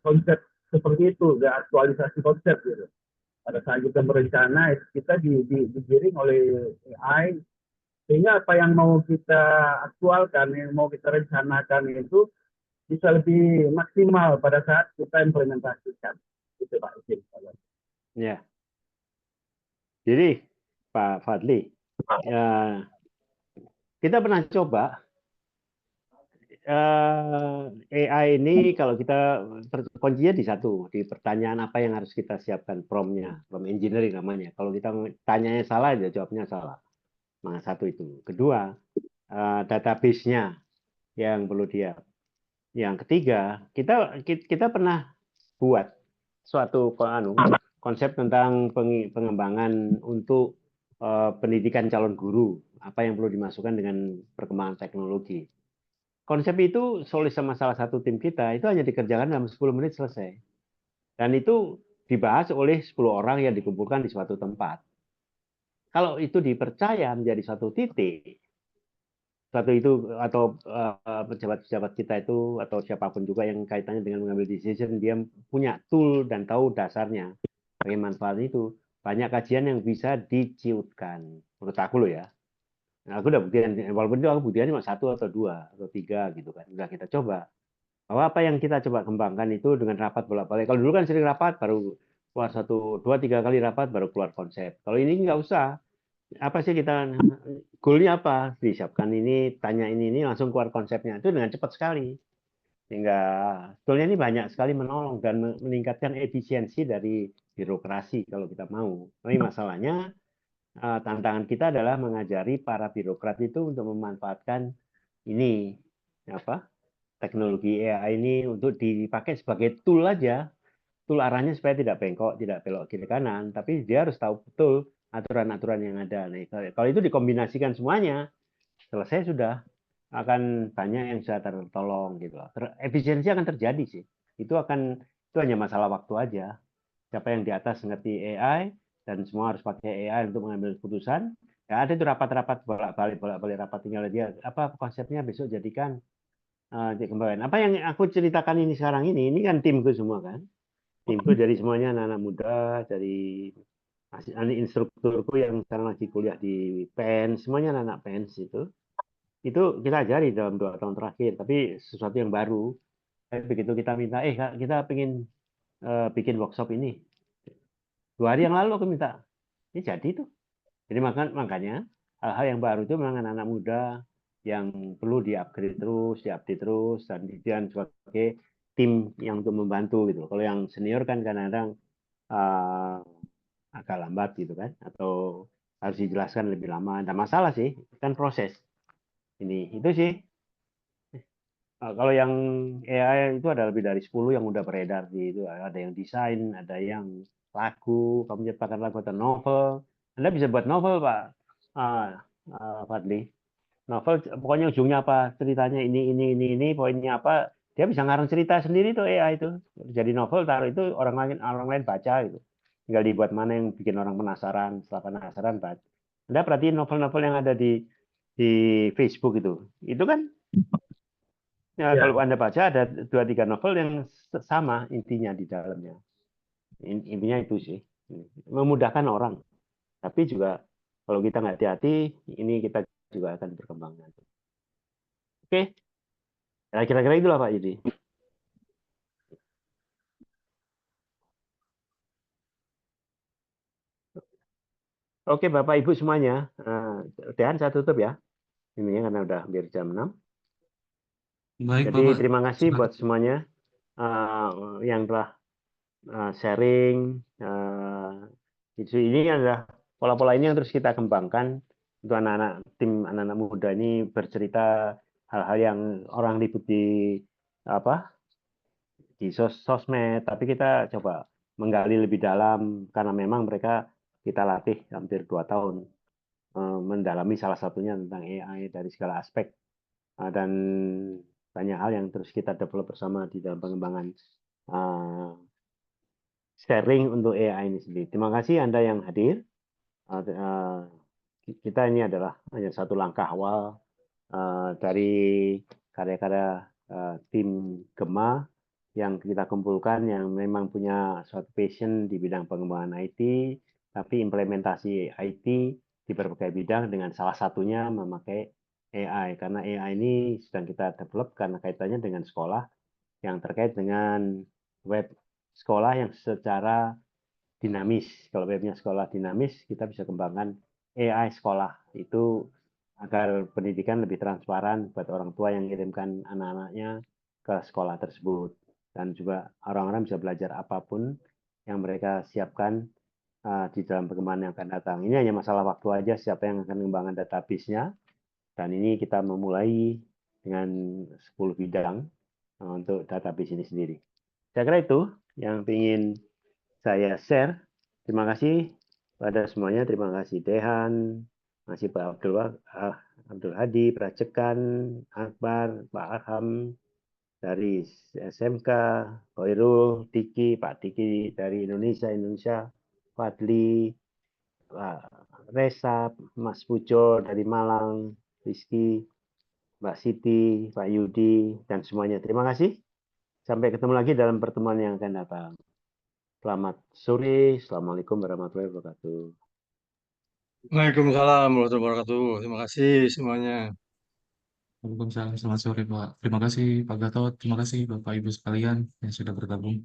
konsep seperti itu, ke aktualisasi konsep gitu. Pada saat kita berencana kita digiring oleh AI, sehingga apa yang mau kita aktualkan, yang mau kita rencanakan itu bisa lebih maksimal pada saat kita implementasikan. Itu Pak. Ya. Jadi Pak Fadli, ya, kita pernah coba AI ini kalau kita kuncinya di satu, di pertanyaan apa yang harus kita siapkan, prompt engineering namanya. Kalau kita tanyanya salah, ya jawabnya salah. Nah, satu itu. Kedua, database-nya yang perlu dia. Yang ketiga, kita pernah buat suatu konsep tentang pengembangan untuk pendidikan calon guru, apa yang perlu dimasukkan dengan perkembangan teknologi. Konsep itu solusi sama salah satu tim kita, itu hanya dikerjakan dalam 10 menit selesai. Dan itu dibahas oleh 10 orang yang dikumpulkan di suatu tempat. Kalau itu dipercaya menjadi suatu titik, suatu itu atau pejabat-pejabat kita itu atau siapapun juga yang kaitannya dengan mengambil decision, dia punya tool dan tahu dasarnya bagaimana manfaat itu, banyak kajian yang bisa diciutkan menurut aku loh ya. Nah, aku udah buktikan, walaupun itu aku buktikan cuma 1 atau 2 atau 3 gitu kan, udah kita coba bahwa apa yang kita coba kembangkan itu dengan rapat bolak-balik. Kalau dulu kan sering rapat baru keluar 1, 2, 3 kali rapat baru keluar konsep. Kalau ini nggak usah. Apa sih kita goalnya apa, disiapkan ini, tanya ini langsung keluar konsepnya, itu dengan cepat sekali, sehingga sebetulnya ini banyak sekali menolong dan meningkatkan efisiensi dari birokrasi kalau kita mau. Tapi masalahnya tantangan kita adalah mengajari para birokrat itu untuk memanfaatkan ini teknologi AI ini untuk dipakai sebagai tool aja, tool arahnya supaya tidak bengkok, tidak belok kiri kanan, tapi dia harus tahu betul aturan-aturan yang ada. Nah, kalau itu dikombinasikan semuanya, selesai sudah, akan banyak yang sudah tertolong gitu. Efisiensi akan terjadi sih. Itu hanya masalah waktu aja. Siapa yang di atas ngerti AI dan semua harus pakai AI untuk mengambil keputusan. Ya ada itu rapat-rapat bolak-balik rapat, tinggal dia apa konsepnya besok jadikan dikembangkan. Apa yang aku ceritakan ini sekarang ini kan timku semua kan. Timku dari semuanya anak-anak muda, dari instrukturku yang sekarang lagi kuliah di PEN, semuanya anak-anak PEN itu kita ajari dalam 2 tahun terakhir, tapi sesuatu yang baru. Begitu kita minta, kita pengen bikin workshop ini, 2 hari yang lalu aku minta, ini jadi tuh. Jadi makanya hal-hal yang baru itu memang anak-anak muda yang perlu di-upgrade terus, di-update terus, dan sebagai tim yang untuk membantu gitu. Kalau yang senior kan kadang-kadang agak lambat gitu kan, atau harus dijelaskan lebih lama. Tidak masalah sih, kan proses. Itu sih. Kalau yang AI itu ada lebih dari 10 yang udah beredar di itu. Ada yang desain, ada yang lagu, kamu menciptakan lagu atau novel. Anda bisa buat novel, Pak Fadli. Novel pokoknya ujungnya apa, ceritanya ini, poinnya apa, Dia bisa ngarang cerita sendiri tuh AI itu. Jadi novel taruh itu orang lain baca itu. Tinggal dibuat mana yang bikin orang penasaran, setelah penasaran baca. Anda perhatiin novel-novel yang ada di Facebook itu. Itu kan ya, Ya. kalau Anda baca ada 2-3 novel yang sama intinya di dalamnya. Intinya itu sih. Memudahkan orang. Tapi juga kalau kita nggak hati-hati, ini kita juga akan berkembang nanti. Oke. Ya, kira-kira itulah Pak Yudi. Oke, Bapak Ibu semuanya. Udahan saya tutup ya. Ini karena udah hampir jam 6. Baik, Jadi Bapak. terima kasih buat semuanya yang telah sharing. Isu ini adalah pola-pola ini yang terus kita kembangkan untuk anak-anak tim anak-anak muda ini bercerita hal-hal yang orang ribut di sosmed, tapi kita coba menggali lebih dalam karena memang mereka kita latih hampir 2 tahun mendalami salah satunya tentang AI dari segala aspek dan banyak hal yang terus kita develop bersama di dalam pengembangan sharing untuk AI ini sendiri. Terima kasih Anda yang hadir. Kita ini adalah hanya satu langkah awal dari karya-karya tim Gema yang kita kumpulkan yang memang punya suatu passion di bidang pengembangan IT, tapi implementasi IT di berbagai bidang dengan salah satunya memakai AI. Karena AI ini sedang kita develop karena kaitannya dengan sekolah yang terkait dengan web sekolah yang secara dinamis. Kalau webnya sekolah dinamis, kita bisa kembangkan AI sekolah. Itu agar pendidikan lebih transparan buat orang tua yang mengirimkan anak-anaknya ke sekolah tersebut. Dan juga orang-orang bisa belajar apapun yang mereka siapkan di dalam perkembangan yang akan datang. Ini hanya masalah waktu aja siapa yang akan mengembangkan database-nya. Dan ini kita memulai dengan 10 bidang untuk database ini sendiri. Saya kira itu yang ingin saya share. Terima kasih pada semuanya. Terima kasih Dehan, masih Pak Abdul Hadi, Pracekan, Akbar, Pak Arham dari SMK, Hoirul, Diki, Pak Diki dari Indonesia, Fadli, Pak Resa, Mas Pujo dari Malang, Rizky, Mbak Siti, Pak Yudi, dan semuanya. Terima kasih. Sampai ketemu lagi dalam pertemuan yang akan datang. Selamat sore. Assalamualaikum warahmatullahi wabarakatuh. Waalaikumsalam warahmatullahi wabarakatuh. Terima kasih semuanya. Waalaikumsalam, selamat sore Pak. Terima kasih Pak Gatot, terima kasih Bapak Ibu sekalian yang sudah bergabung.